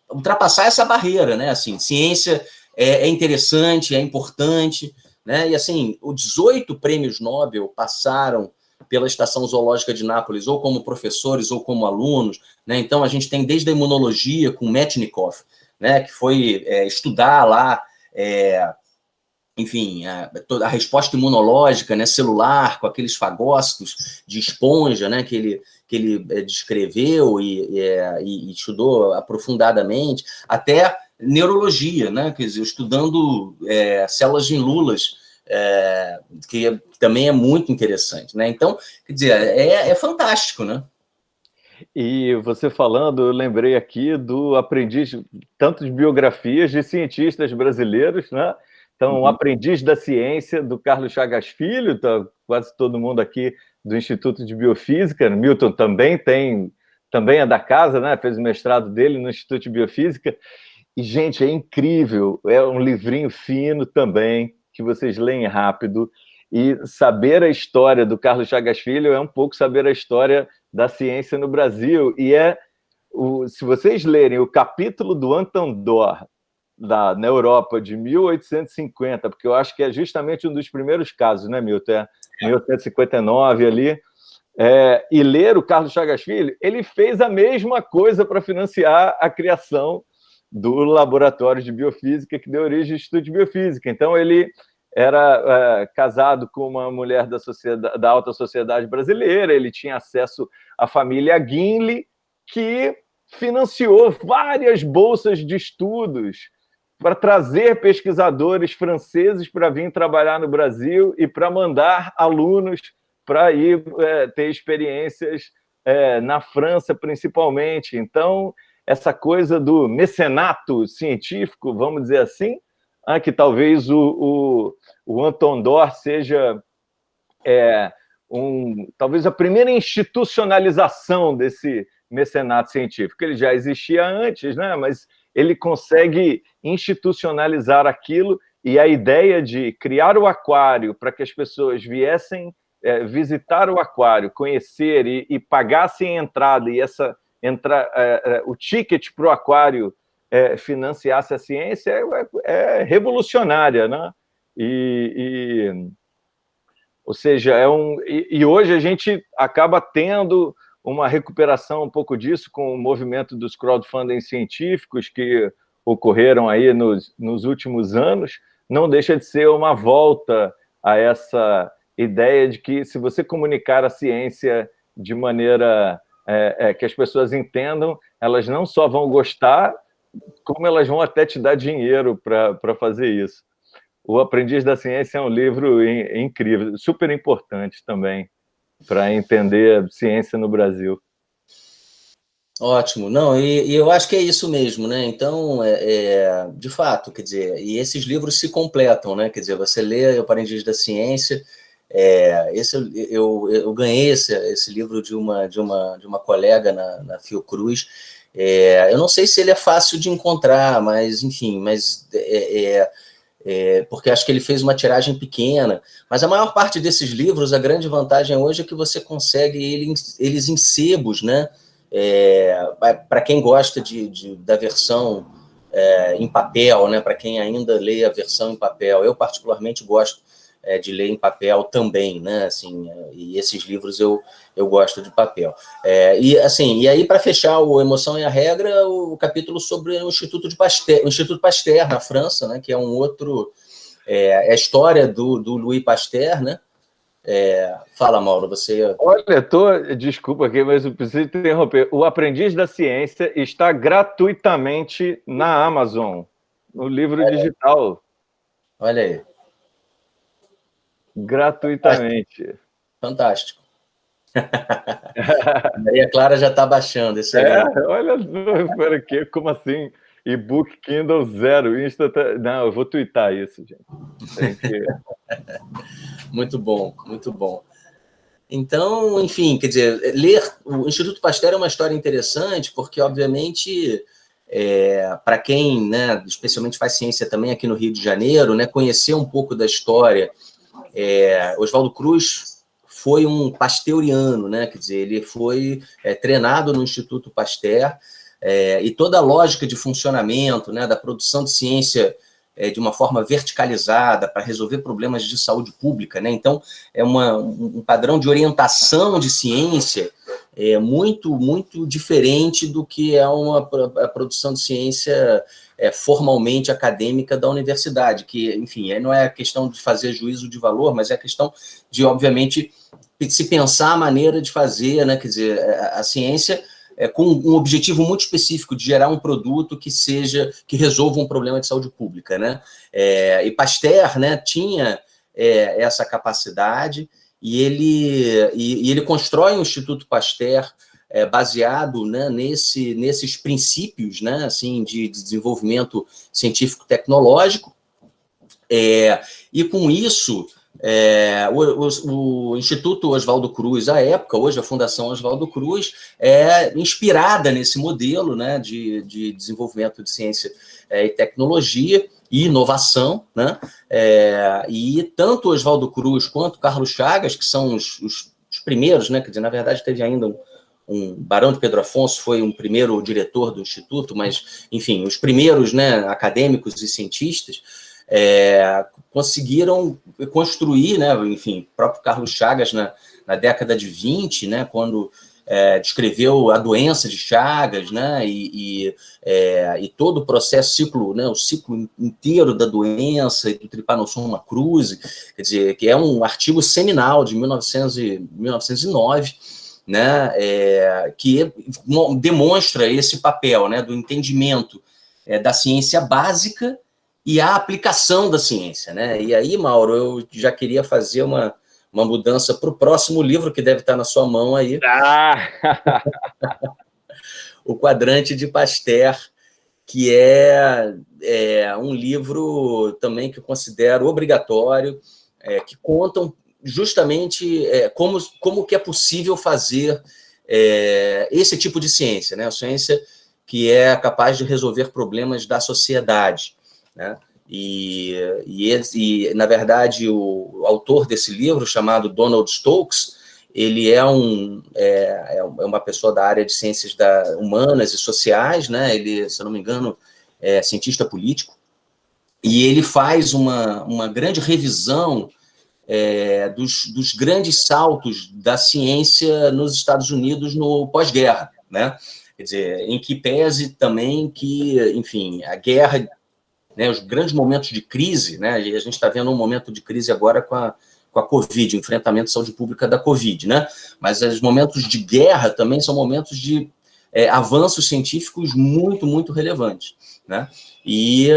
ultrapassar essa barreira, né? Assim, ciência é interessante, é importante, né? E, assim, os 18 prêmios Nobel passaram pela Estação Zoológica de Nápoles, ou como professores, ou como alunos, né? Então, a gente tem desde a imunologia, com Metchnikoff, né? Que foi estudar lá, enfim, a resposta imunológica, né, celular, com aqueles fagócitos de esponja, né, que ele descreveu e estudou aprofundadamente, até neurologia, né, quer dizer, estudando células de lulas, que também é muito interessante, né? Então, quer dizer, é fantástico, né? E você falando, eu lembrei aqui do aprendiz, tanto de biografias de cientistas brasileiros, né? Então, o Aprendiz da Ciência, do Carlos Chagas Filho, tá quase todo mundo aqui do Instituto de Biofísica. Milton também é da casa, né? Fez o mestrado dele no Instituto de Biofísica. E, gente, é incrível, é um livrinho fino também, que vocês leem rápido, e saber a história do Carlos Chagas Filho é um pouco saber a história da ciência no Brasil, e se vocês lerem o capítulo do Anton Dohrn, na Europa, de 1850, porque eu acho que é justamente um dos primeiros casos, né, Milton? 1859 ali, e ler o Carlos Chagas Filho, ele fez a mesma coisa para financiar a criação do laboratório de biofísica que deu origem ao Instituto de Biofísica. Então, ele era casado com uma mulher da alta sociedade brasileira, ele tinha acesso à família Guinle, que financiou várias bolsas de estudos para trazer pesquisadores franceses para vir trabalhar no Brasil e para mandar alunos para ir ter experiências na França, principalmente. Então, essa coisa do mecenato científico, vamos dizer assim, que talvez o Anton Dohrn seja talvez a primeira institucionalização desse mecenato científico. Ele já existia antes, né? Mas ele consegue institucionalizar aquilo, e a ideia de criar o aquário para que as pessoas viessem visitar o aquário, conhecer e pagassem entrada, e o ticket para o aquário financiasse a ciência é revolucionária, né? Ou seja, e hoje a gente acaba tendo uma recuperação um pouco disso com o movimento dos crowdfunding científicos que ocorreram aí nos últimos anos. Não deixa de ser uma volta a essa ideia de que, se você comunicar a ciência de maneira que as pessoas entendam, elas não só vão gostar, como elas vão até te dar dinheiro para fazer isso. O Aprendiz da Ciência é um livro incrível, super importante também. para entender ciência no Brasil. Ótimo. Não, e eu acho que é isso mesmo, né? Então, de fato, quer dizer, e esses livros se completam, né? Quer dizer, você lê O Aprendiz da Ciência, eu ganhei esse livro de uma colega na Fiocruz. Eu não sei se ele é fácil de encontrar, mas, enfim, porque acho que ele fez uma tiragem pequena, mas a maior parte desses livros, a grande vantagem hoje é que você consegue eles em sebos, né? Para quem gosta da versão em papel, né? Para quem ainda lê a versão em papel, eu particularmente gosto de ler em papel também, né? Assim, e esses livros eu gosto de papel. E aí, para fechar o Emoção e a Regra, o capítulo sobre o Instituto Pasteur, na França, né? Que é um outro... a história do Louis Pasteur, né? Fala, Mauro, você... Olha, desculpa aqui, mas eu preciso te interromper. O Aprendiz da Ciência está gratuitamente na Amazon, no livro digital. Olha aí. Gratuitamente. Fantástico. Maria Clara já está baixando, excelente. Olha, espera aqui, como assim? E-book Kindle 0, Não, eu vou twittar isso, gente. Muito bom, muito bom. Então, enfim, quer dizer, ler o Instituto Pasteur é uma história interessante, porque, obviamente, para quem, né, especialmente faz ciência também aqui no Rio de Janeiro, né, conhecer um pouco da história, Oswaldo Cruz foi um pasteuriano, né, quer dizer, ele foi treinado no Instituto Pasteur, e toda a lógica de funcionamento, né, da produção de ciência de uma forma verticalizada para resolver problemas de saúde pública, né? Então, é um padrão de orientação de ciência muito, muito diferente do que é a produção de ciência formalmente acadêmica da universidade, que, enfim, não é a questão de fazer juízo de valor, mas é a questão de, obviamente, se pensar a maneira de fazer, né? Quer dizer, a ciência com um objetivo muito específico de gerar um produto que resolva um problema de saúde pública, né? E Pasteur, né, tinha essa capacidade, e ele constrói um Instituto Pasteur baseado, né, nesses princípios, né, assim, de desenvolvimento científico-tecnológico, e com isso o Instituto Oswaldo Cruz, à época, hoje a Fundação Oswaldo Cruz, é inspirada nesse modelo, né, de desenvolvimento de ciência e tecnologia e inovação, né, e tanto Oswaldo Cruz quanto Carlos Chagas, que são os primeiros, né, quer dizer, na verdade teve ainda um Barão de Pedro Afonso, foi um primeiro diretor do Instituto, mas, enfim, os primeiros, né, acadêmicos e cientistas, conseguiram construir, né, enfim, o próprio Carlos Chagas na década de 20, né, quando descreveu a doença de Chagas, né, e todo o processo, o ciclo inteiro da doença e do Trypanosoma cruzi, quer dizer, que é um artigo seminal de 1909, né, que demonstra esse papel, né, do entendimento da ciência básica e a aplicação da ciência, né? E aí, Mauro, eu já queria fazer uma mudança para o próximo livro que deve estar na sua mão aí. O Quadrante de Pasteur, que é um livro também que eu considero obrigatório, que contam justamente como que é possível fazer esse tipo de ciência, né? A ciência que é capaz de resolver problemas da sociedade, né? E, na verdade, o autor desse livro, chamado Donald Stokes, ele é uma pessoa da área de ciências humanas e sociais, né? Ele, se eu não me engano, é cientista político, e ele faz uma grande revisão dos grandes saltos da ciência nos Estados Unidos no pós-guerra, né? Quer dizer, em que pese também que, enfim, a guerra, né, os grandes momentos de crise, né, e a gente está vendo um momento de crise agora com a Covid, o enfrentamento de saúde pública da Covid, né, mas os momentos de guerra também são momentos de avanços científicos muito, muito relevantes, né? E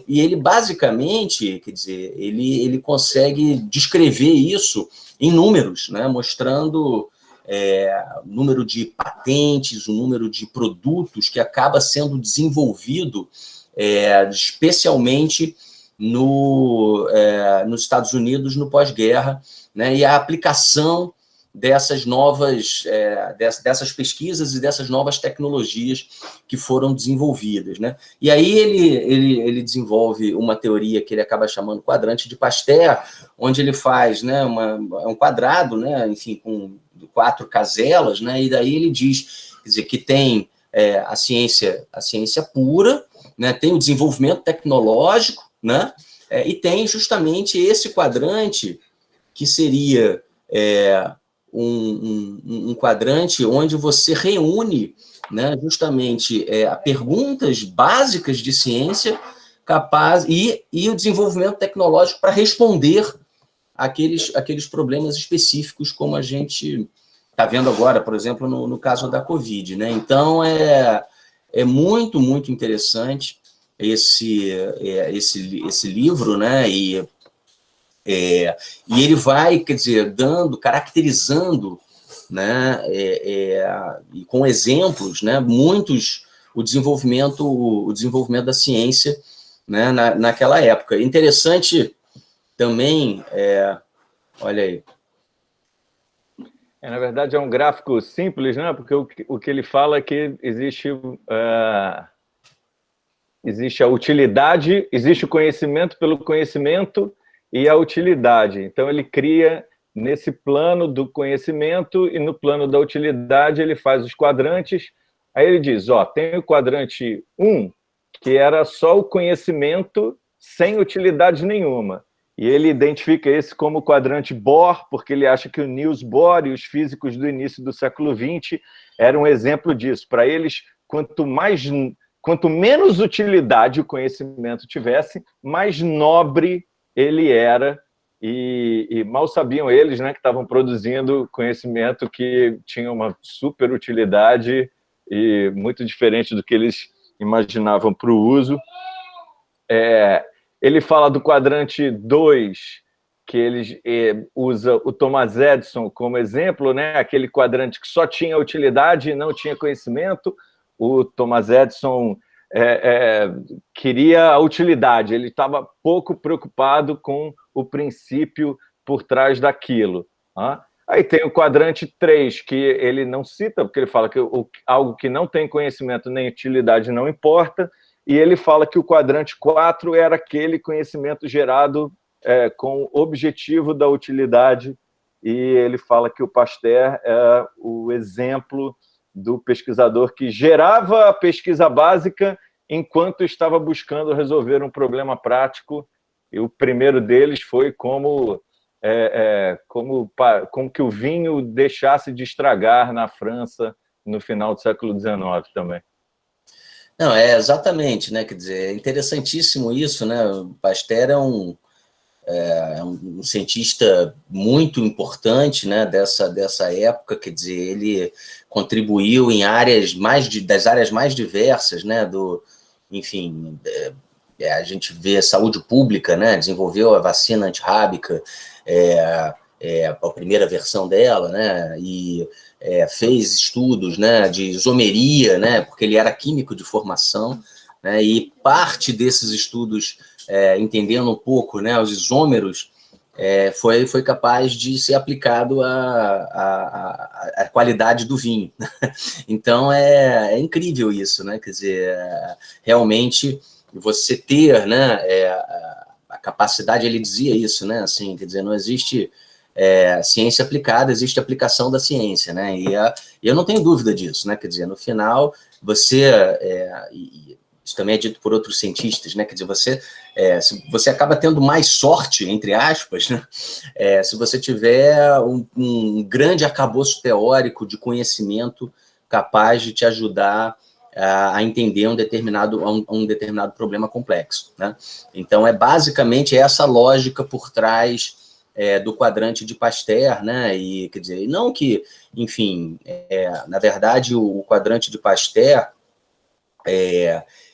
ele basicamente, quer dizer, ele consegue descrever isso em números, né? Mostrando o número de patentes, o número de produtos que acaba sendo desenvolvido, especialmente nos Estados Unidos, no pós-guerra, né? E a aplicação dessas novas, dessas pesquisas e dessas novas tecnologias que foram desenvolvidas, né? E aí ele desenvolve uma teoria que ele acaba chamando quadrante de Pasteur, onde ele faz, né, um quadrado, né, enfim, com 4 caselas, né? E daí ele diz, quer dizer, que tem a ciência pura, né? Tem o desenvolvimento tecnológico, né? E tem justamente esse quadrante que seria um quadrante onde você reúne, né, justamente perguntas básicas de ciência capaz e o desenvolvimento tecnológico para responder aqueles problemas específicos, como a gente está vendo agora, por exemplo, no caso da Covid, né? Então, é muito, muito interessante esse livro, né? E ele vai, quer dizer, caracterizando, né, e com exemplos, né, o desenvolvimento da ciência, né, naquela época. Interessante também, olha aí. Na verdade, é um gráfico simples, né? Porque o que ele fala é que existe a utilidade, existe o conhecimento pelo conhecimento e a utilidade. Então, ele cria nesse plano do conhecimento e no plano da utilidade ele faz os quadrantes. Aí ele diz, tem o quadrante 1, que era só o conhecimento sem utilidade nenhuma. E ele identifica esse como o quadrante Bohr, porque ele acha que o Niels Bohr e os físicos do início do século XX eram um exemplo disso. Para eles, quanto menos utilidade o conhecimento tivesse, mais nobre ele era, e mal sabiam eles, né, que estavam produzindo conhecimento que tinha uma super utilidade e muito diferente do que eles imaginavam para o uso. Ele fala do quadrante 2, que ele usa o Thomas Edison como exemplo, né, aquele quadrante que só tinha utilidade e não tinha conhecimento. O Thomas Edison queria a utilidade, ele estava pouco preocupado com o princípio por trás daquilo. Aí tem o quadrante 3, que ele não cita, porque ele fala que algo que não tem conhecimento nem utilidade não importa, e ele fala que o quadrante 4 era aquele conhecimento gerado com o objetivo da utilidade, e ele fala que o Pasteur é o exemplo do pesquisador que gerava a pesquisa básica enquanto estava buscando resolver um problema prático, e o primeiro deles foi como que o vinho deixasse de estragar na França no final do século XIX também. Não, exatamente, né? Quer dizer, é interessantíssimo isso, né? O Pasteur é um cientista muito importante, né, dessa época, quer dizer, ele contribuiu em das áreas mais diversas, né, enfim, a gente vê saúde pública, né, desenvolveu a vacina antirrábica, a primeira versão dela, né, e fez estudos, né, de isomeria, né, porque ele era químico de formação, né, e parte desses estudos, entendendo um pouco, né, os isômeros, foi capaz de ser aplicado à qualidade do vinho. Então, é incrível isso, né? Quer dizer, realmente, você ter, né, a capacidade, ele dizia isso, né? Assim, quer dizer, não existe ciência aplicada, existe aplicação da ciência, né? E eu não tenho dúvida disso, né? Quer dizer, no final, isso também é dito por outros cientistas, né? Quer dizer, você acaba tendo mais sorte, entre aspas, né? Se você tiver um grande arcabouço teórico de conhecimento capaz de te ajudar a entender um determinado problema complexo, né? Então, basicamente essa lógica por trás do quadrante de Pasteur, né? E, quer dizer, não que, enfim, na verdade, o quadrante de Pasteur,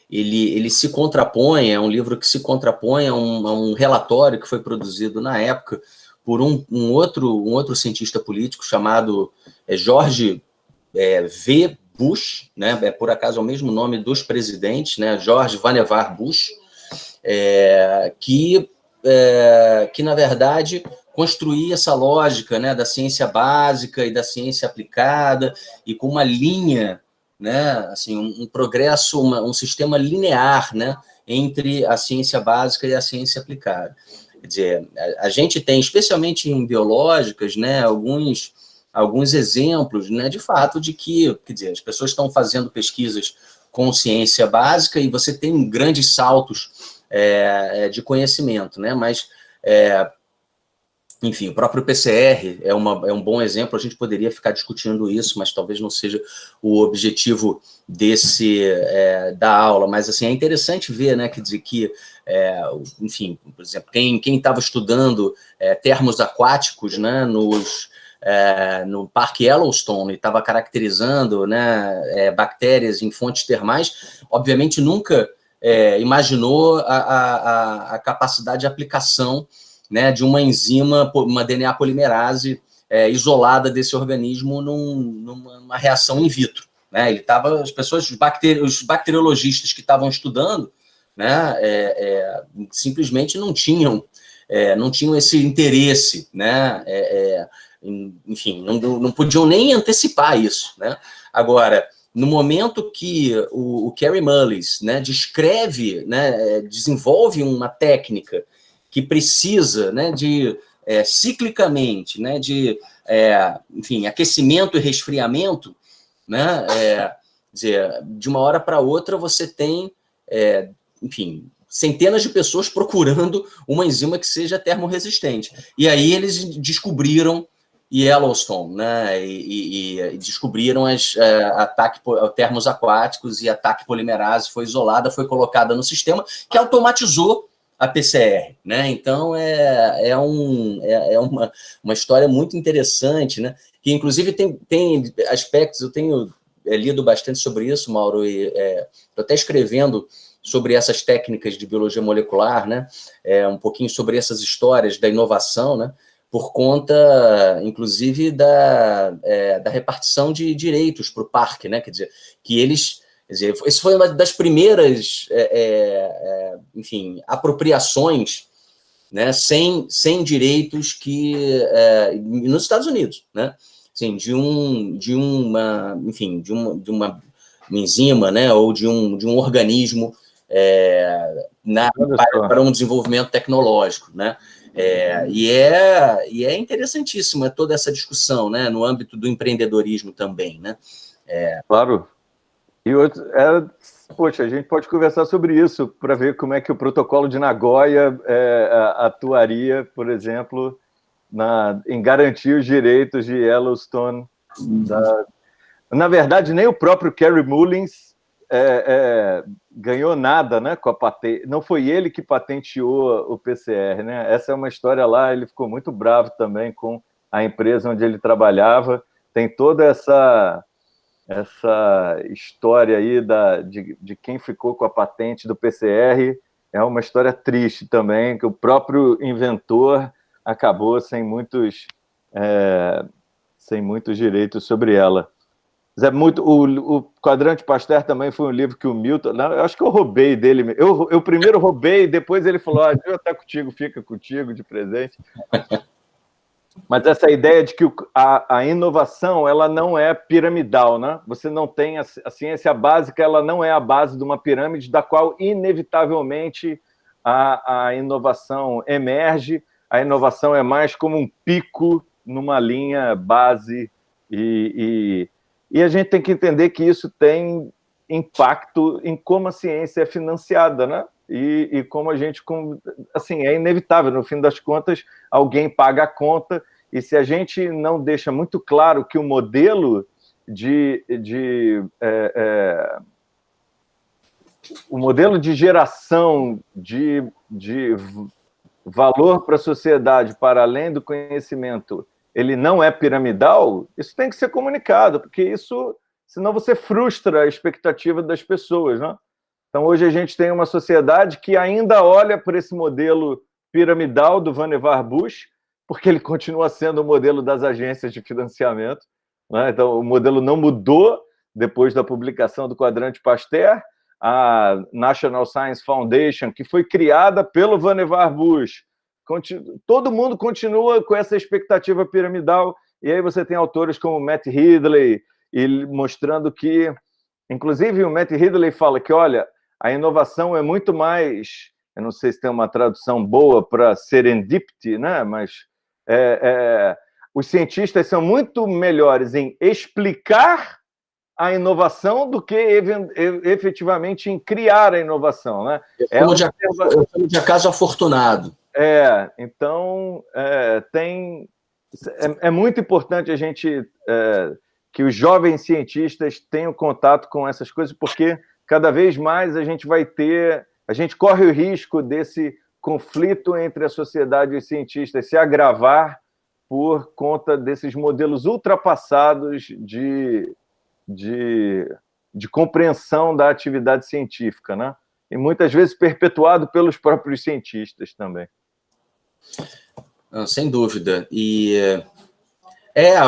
ele se contrapõe, é um livro que se contrapõe a um relatório que foi produzido na época por um outro cientista político chamado George V. Bush, né? Por acaso é o mesmo nome dos presidentes, né? George Vannevar Bush, que na verdade construía essa lógica, né, da ciência básica e da ciência aplicada, e com uma linha, né, assim, um progresso, um sistema linear, né, entre a ciência básica e a ciência aplicada. Quer dizer, a gente tem, especialmente em biológicas, né, alguns exemplos, né, de fato, de que, quer dizer, as pessoas estão fazendo pesquisas com ciência básica e você tem grandes saltos de conhecimento, né, mas enfim, o próprio PCR é um bom exemplo, a gente poderia ficar discutindo isso, mas talvez não seja o objetivo da aula, mas assim, é interessante ver, né, quer dizer, que, enfim, por exemplo, quem estava estudando termos aquáticos, né, no Parque Yellowstone, e estava caracterizando, né, bactérias em fontes termais, obviamente nunca imaginou a capacidade de aplicação, né, de uma enzima, uma DNA polimerase isolada desse organismo numa reação in vitro, né? Ele estava, as pessoas, os bacteriologistas que estavam estudando, né, simplesmente não tinham esse interesse, né? Enfim, não podiam nem antecipar isso, né? Agora, no momento que o Kary Mullis, né, descreve, né, desenvolve uma técnica que precisa, né, de ciclicamente, né, de enfim, aquecimento e resfriamento, né, dizer, de uma hora para outra você tem, enfim, centenas de pessoas procurando uma enzima que seja termorresistente. E aí eles descobriram Yellowstone, né, e descobriram termos aquáticos, e a TAC polimerase foi isolada, foi colocada no sistema, que automatizou a PCR, né? Então é uma história muito interessante, né? Que inclusive tem aspectos, eu tenho lido bastante sobre isso, Mauro, e estou até escrevendo sobre essas técnicas de biologia molecular, né? Um pouquinho sobre essas histórias da inovação, né? Por conta, inclusive, da repartição de direitos para o parque, né? Quer dizer, que eles... Quer dizer, isso foi uma das primeiras, enfim, apropriações, né, sem direitos que nos Estados Unidos, né, assim, de uma enzima, né, ou de um organismo para um desenvolvimento tecnológico, né. E é interessantíssima toda essa discussão, né, no âmbito do empreendedorismo também, né. Claro. E outro, poxa, a gente pode conversar sobre isso para ver como é que o protocolo de Nagoya atuaria, por exemplo, em garantir os direitos de Yellowstone. Na verdade, nem o próprio Kary Mullis ganhou nada, né, com a patente. Não foi ele que patenteou o PCR, né? Essa é uma história lá, ele ficou muito bravo também com a empresa onde ele trabalhava. Tem toda essa história aí de quem ficou com a patente do PCR. É uma história triste também, que o próprio inventor acabou sem muitos direitos sobre ela. O Quadrante Pasteur também foi um livro que o Milton... Eu acho que eu roubei dele. Eu primeiro roubei, depois ele falou, eu estar contigo, fica contigo de presente. Mas essa ideia de que a inovação ela não é piramidal, né? Você não tem a ciência básica, ela não é a base de uma pirâmide da qual inevitavelmente a inovação emerge. A inovação é mais como um pico numa linha base e a gente tem que entender que isso tem impacto em como a ciência é financiada, né? E como a gente... Assim, é inevitável, no fim das contas, alguém paga a conta, e se a gente não deixa muito claro que o modelo o modelo de geração de valor para a sociedade para além do conhecimento, ele não é piramidal, isso tem que ser comunicado, porque isso, senão você frustra a expectativa das pessoas, né? Então, hoje a gente tem uma sociedade que ainda olha para esse modelo piramidal do Vannevar Bush, porque ele continua sendo o modelo das agências de financiamento, né? Então, o modelo não mudou depois da publicação do Quadrante Pasteur. A National Science Foundation, que foi criada pelo Vannevar Bush, todo mundo continua com essa expectativa piramidal, e aí você tem autores como Matt Ridley, mostrando que, inclusive o Matt Ridley fala que, olha, a inovação é muito mais, eu não sei se tem uma tradução boa para serendipity, né? Mas os cientistas são muito melhores em explicar a inovação do que efetivamente em criar a inovação, né? Eu chamo de acaso afortunado. Então é muito importante a gente que os jovens cientistas tenham contato com essas coisas, porque cada vez mais a gente corre o risco desse conflito entre a sociedade e os cientistas se agravar por conta desses modelos ultrapassados de compreensão da atividade científica, né? E muitas vezes perpetuado pelos próprios cientistas também. Sem dúvida. E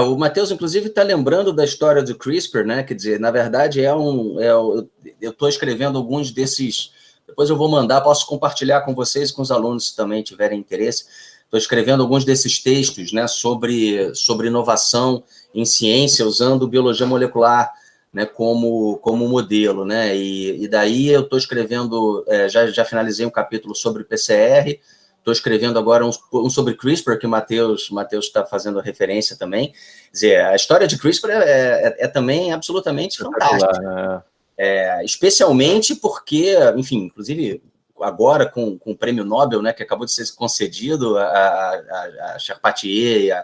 o Matheus, inclusive, está lembrando da história do CRISPR, né? Quer dizer, na verdade, eu estou escrevendo alguns desses. Depois eu vou mandar, posso compartilhar com vocês e com os alunos, se também tiverem interesse. Estou escrevendo alguns desses textos, né, sobre inovação em ciência, usando biologia molecular, né, como modelo, né? E daí eu estou escrevendo, já finalizei um capítulo sobre PCR. Estou escrevendo agora um sobre CRISPR, que o Matheus está fazendo referência também. Quer dizer, a história de CRISPR é também absolutamente fantástica. Né? Especialmente porque, enfim, inclusive agora com o prêmio Nobel, né, que acabou de ser concedido a Charpentier,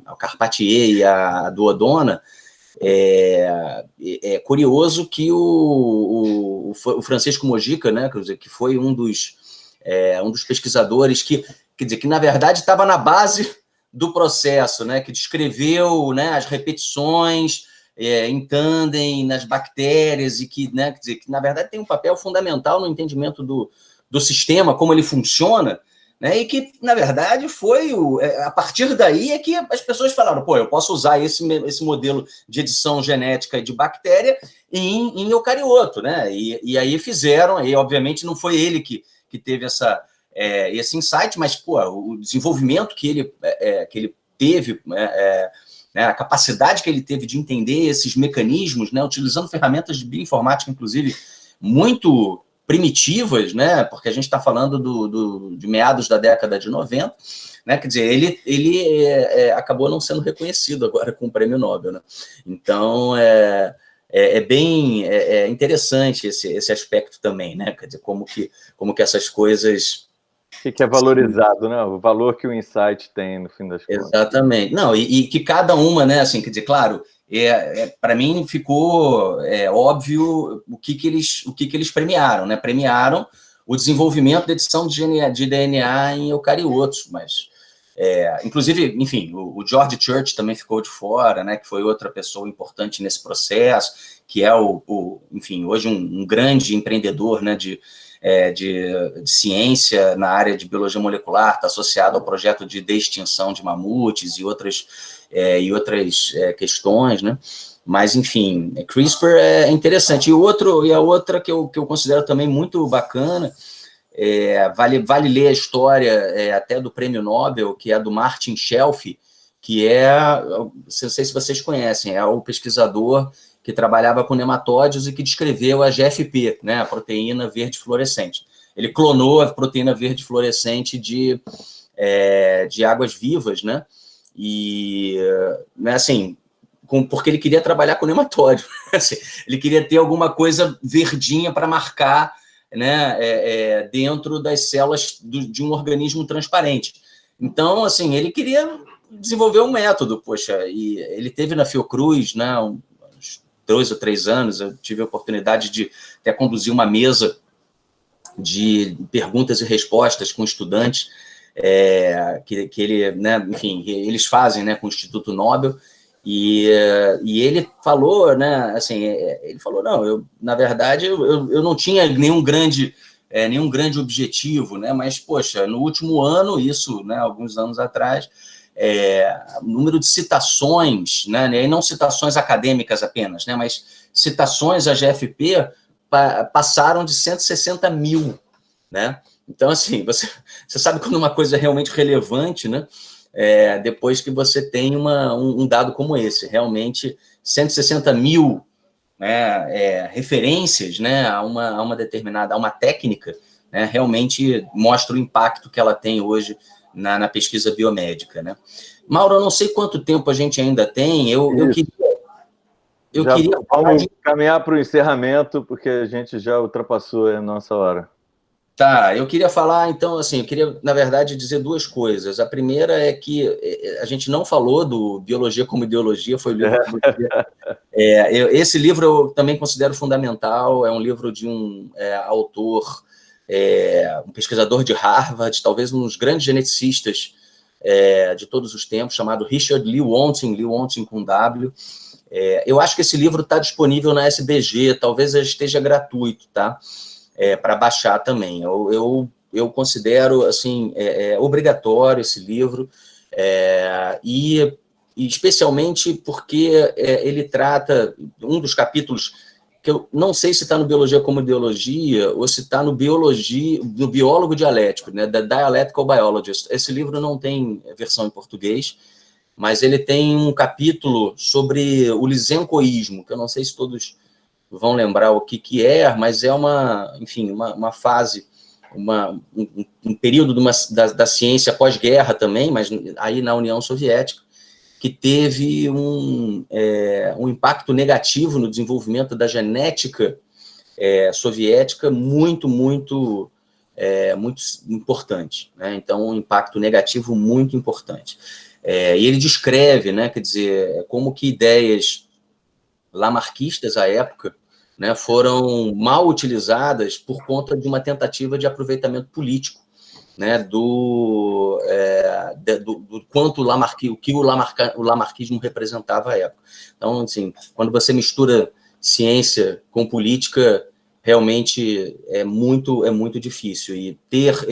ao Carpentier e a Duodona, é curioso que o Francisco Mojica, né, quer dizer, que foi um dos pesquisadores que, quer dizer, que na verdade estava na base do processo, né, que descreveu, né, as repetições em tandem nas bactérias e que, né, quer dizer, que na verdade tem um papel fundamental no entendimento do sistema, como ele funciona, né, e que na verdade foi a partir daí é que as pessoas falaram, pô, eu posso usar esse modelo de edição genética de bactéria em eucarioto, né, e aí fizeram, aí obviamente não foi ele que teve esse insight, mas pô, o desenvolvimento que ele teve, né, a capacidade que ele teve de entender esses mecanismos, né, utilizando ferramentas de bioinformática, inclusive, muito primitivas, né, porque a gente está falando de meados da década de 90, né, quer dizer, ele acabou não sendo reconhecido agora com o prêmio Nobel, né? Então, bem interessante esse aspecto também, né? Quer dizer, como que essas coisas... O que é valorizado, né? O valor que o insight tem, no fim das contas. Exatamente. Não, e que cada uma, né, assim, quer dizer, claro, para mim ficou óbvio o que eles premiaram, né? Premiaram o desenvolvimento da edição de DNA em eucariotos, mas... inclusive, enfim, o George Church também ficou de fora, né, que foi outra pessoa importante nesse processo, que é enfim, hoje um grande empreendedor, né, de ciência na área de biologia molecular, está associado ao projeto de extinção de mamutes e outras questões, né? Mas, enfim, CRISPR é interessante. E a outra que eu considero também muito bacana, vale ler a história até do prêmio Nobel, que é do Martin Shelf, que não sei se vocês conhecem, é o pesquisador que trabalhava com nematóides e que descreveu a GFP, né, a proteína verde fluorescente. Ele clonou a proteína verde fluorescente de águas vivas, né, e, né, assim, porque ele queria trabalhar com nematóide. Assim, ele queria ter alguma coisa verdinha para marcar, né, dentro das células de um organismo transparente. Então, assim, ele queria desenvolver um método, poxa, e ele teve na Fiocruz, né, uns 2 ou 3 anos, eu tive a oportunidade de até conduzir uma mesa de perguntas e respostas com estudantes, que ele, né, enfim, eles fazem, né, com o Instituto Nobel, e ele falou, né, assim, ele falou, não, na verdade, eu não tinha nenhum grande objetivo, né, mas, poxa, no último ano, isso, né, alguns anos atrás, o número de citações, né, e não citações acadêmicas apenas, né, mas citações à GFP passaram de 160 mil, né? Então, assim, você sabe quando uma coisa é realmente relevante, né? Depois que você tem um dado como esse, realmente 160 mil, né, referências, né, a uma determinada, a uma técnica, né, realmente mostra o impacto que ela tem hoje na pesquisa biomédica, né? Mauro, eu não sei quanto tempo a gente ainda tem, eu queria... Vamos caminhar para o encerramento, porque a gente já ultrapassou a nossa hora. Tá, eu queria falar, então, assim, eu queria, na verdade, dizer duas coisas. A primeira é que a gente não falou do Biologia como Ideologia, foi o livro que você... esse livro eu também considero fundamental, é um livro de um autor, um pesquisador de Harvard, talvez um dos grandes geneticistas de todos os tempos, chamado Richard Lewontin com W. Eu acho que esse livro está disponível na SBG, talvez esteja gratuito, tá? Para baixar também. Eu considero, assim, obrigatório esse livro, e especialmente porque ele trata um dos capítulos que eu não sei se está no Biologia como Ideologia ou se está no Biólogo Dialético, né, The Dialectical Biologist. Esse livro não tem versão em português, mas ele tem um capítulo sobre o lisencoísmo, que eu não sei se todos vão lembrar o que é, mas é uma fase, um período da ciência pós-guerra também, mas aí na União Soviética, que teve um impacto negativo no desenvolvimento da genética soviética muito importante, né? Então, um impacto negativo muito importante. E ele descreve, né, quer dizer, como que ideias lamarquistas à época, né, foram mal utilizadas por conta de uma tentativa de aproveitamento político, né, do quanto o lamarquismo representava à época. Então, assim, quando você mistura ciência com política, realmente é muito difícil. E ter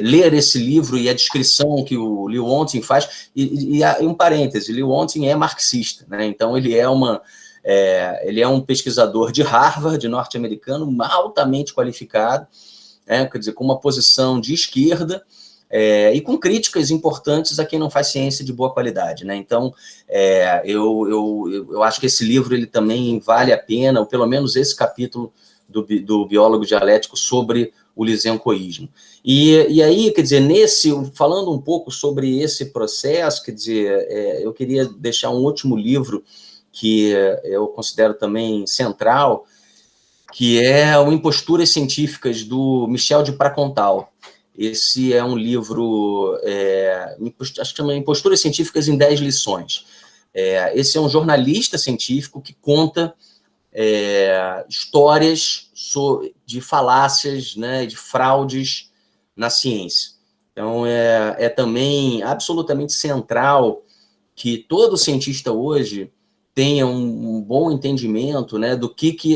ler esse livro e a descrição que o Lewontin faz, e um parêntese, Lewontin é marxista, né? Então ele é um pesquisador de Harvard, norte-americano, altamente qualificado, quer dizer, com uma posição de esquerda, e com críticas importantes a quem não faz ciência de boa qualidade, né? Então, eu acho que esse livro ele também vale a pena, ou pelo menos esse capítulo do Biólogo Dialético sobre o lisencoísmo. E aí, quer dizer, falando um pouco sobre esse processo, quer dizer, eu queria deixar um último livro que eu considero também central, que é o Imposturas Científicas, do Michel de Pracontal. Esse é um livro, acho que chama Imposturas Científicas em 10 lições. Esse é um jornalista científico que conta histórias de falácias, né, de fraudes na ciência. Então, é também absolutamente central que todo cientista hoje tenha um bom entendimento, né,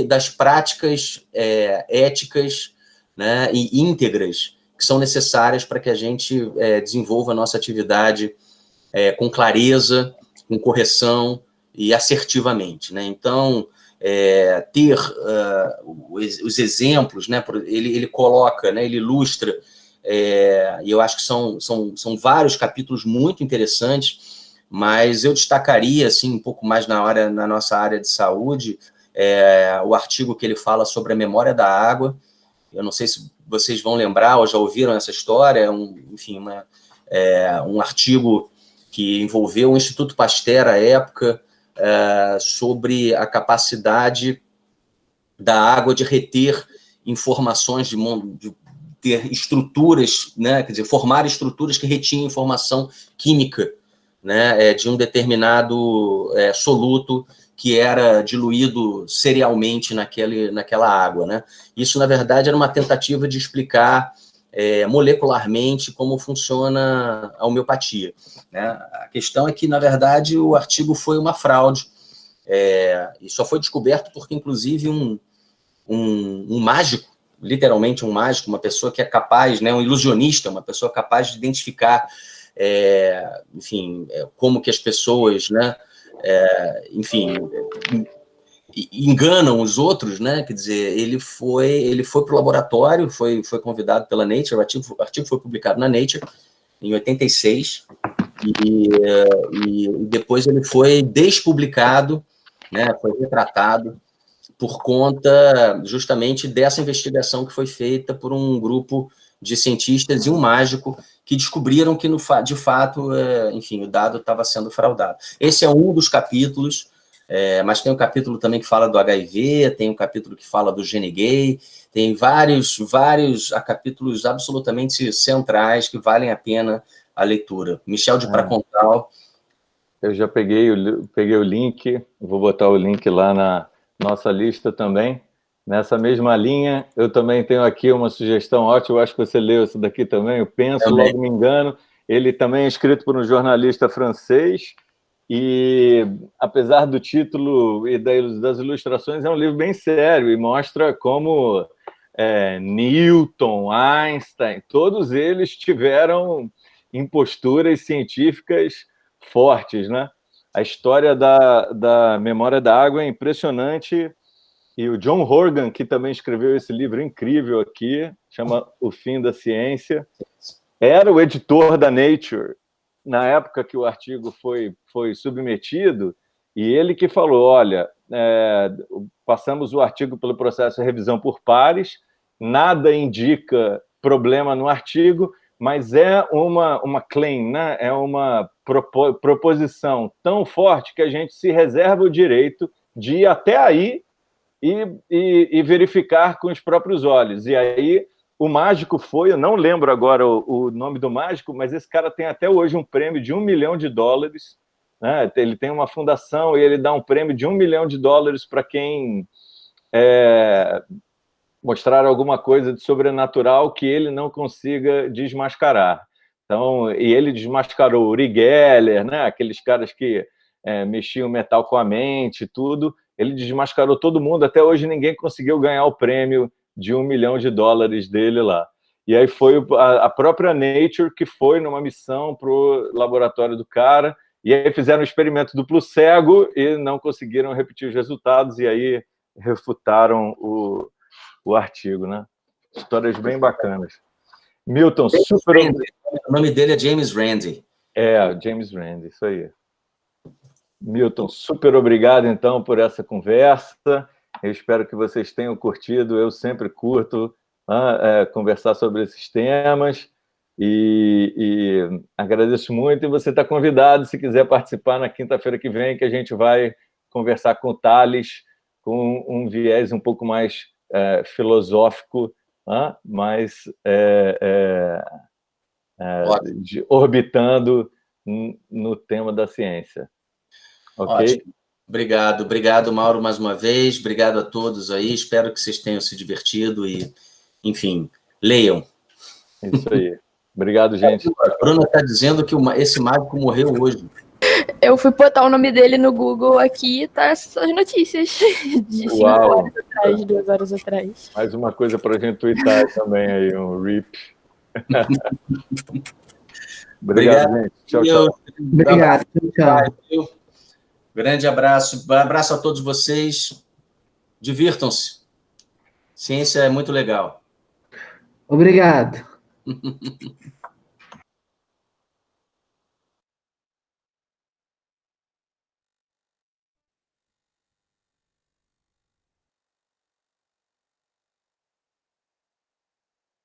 das práticas éticas, né, e íntegras que são necessárias para que a gente desenvolva a nossa atividade com clareza, com correção e assertivamente, né? Então, ter os exemplos, né, ele coloca, né, ele ilustra, e eu acho que são vários capítulos muito interessantes, mas eu destacaria, assim, um pouco mais na nossa área de saúde, o artigo que ele fala sobre a memória da água. Eu não sei se vocês vão lembrar ou já ouviram essa história, um artigo que envolveu o Instituto Pasteur à época, sobre a capacidade da água de reter informações, de ter estruturas, né, quer dizer, formar estruturas que retinham informação química, né, de um determinado soluto que era diluído serialmente naquela água, né? Isso, na verdade, era uma tentativa de explicar molecularmente como funciona a homeopatia, né? A questão é que, na verdade, o artigo foi uma fraude, e só foi descoberto porque, inclusive, um mágico, literalmente um mágico, uma pessoa que é capaz, né, um ilusionista, uma pessoa capaz de identificar, enfim, como que as pessoas, né, enfim, enganam os outros, né? Quer dizer, ele foi para o laboratório, foi convidado pela Nature, o artigo foi publicado na Nature em 86, e depois ele foi despublicado, né? Foi retratado por conta justamente dessa investigação que foi feita por um grupo de cientistas e um mágico que descobriram que, de fato, enfim, o dado estava sendo fraudado. Esse é um dos capítulos, mas tem um capítulo também que fala do HIV, tem um capítulo que fala do gene gay, tem vários capítulos absolutamente centrais que valem a pena a leitura. Michel de Pracontal. Eu já peguei o link, vou botar o link lá na nossa lista também. Nessa mesma linha, eu também tenho aqui uma sugestão ótima, eu acho que você leu isso daqui também, eu penso, também. Logo Me Engano. Ele também é escrito por um jornalista francês, e apesar do título e das ilustrações, é um livro bem sério e mostra como Newton, Einstein, todos eles tiveram imposturas científicas fortes, né? A história da memória da água é impressionante, e o John Horgan, que também escreveu esse livro incrível aqui, chama O Fim da Ciência, era o editor da Nature na época que o artigo foi submetido, e ele que falou, olha, passamos o artigo pelo processo de revisão por pares, nada indica problema no artigo, mas é uma claim, né? É uma proposição tão forte que a gente se reserva o direito de ir até aí e verificar com os próprios olhos. E aí o mágico foi, eu não lembro agora o nome do mágico, mas esse cara tem até hoje um prêmio de $1 milhão, né? Ele tem uma fundação e ele dá um prêmio de $1 milhão para quem mostrar alguma coisa de sobrenatural que ele não consiga desmascarar. Então, e ele desmascarou Uri Geller, né? Aqueles caras que mexiam metal com a mente, tudo. Ele desmascarou todo mundo. Até hoje ninguém conseguiu ganhar o prêmio de $1 milhão dele lá. E aí foi a própria Nature que foi numa missão para o laboratório do cara, e aí fizeram um experimento duplo cego e não conseguiram repetir os resultados, e aí refutaram o artigo, né? Histórias bem bacanas. Milton, super... O nome dele é James Randi. James Randi, isso aí. Milton, super obrigado, então, por essa conversa. Eu espero que vocês tenham curtido. Eu sempre curto conversar sobre esses temas. E agradeço muito. E você está convidado, se quiser participar na quinta-feira que vem, que a gente vai conversar com o Thales, com um viés um pouco mais filosófico, mas orbitando no tema da ciência. Ok? Ótimo. Obrigado, Mauro, mais uma vez. Obrigado a todos aí. Espero que vocês tenham se divertido e, enfim, leiam. Isso aí. Obrigado, gente. A Bruna está dizendo que esse mágico morreu hoje. Eu fui botar o nome dele no Google aqui, tá essas notícias de 5 horas atrás, 2 horas atrás. Mais uma coisa para a gente twittar também aí, um RIP. Obrigado, gente. Tchau. Obrigado. Tchau. Grande abraço. Abraço a todos vocês. Divirtam-se. Ciência é muito legal. Obrigado.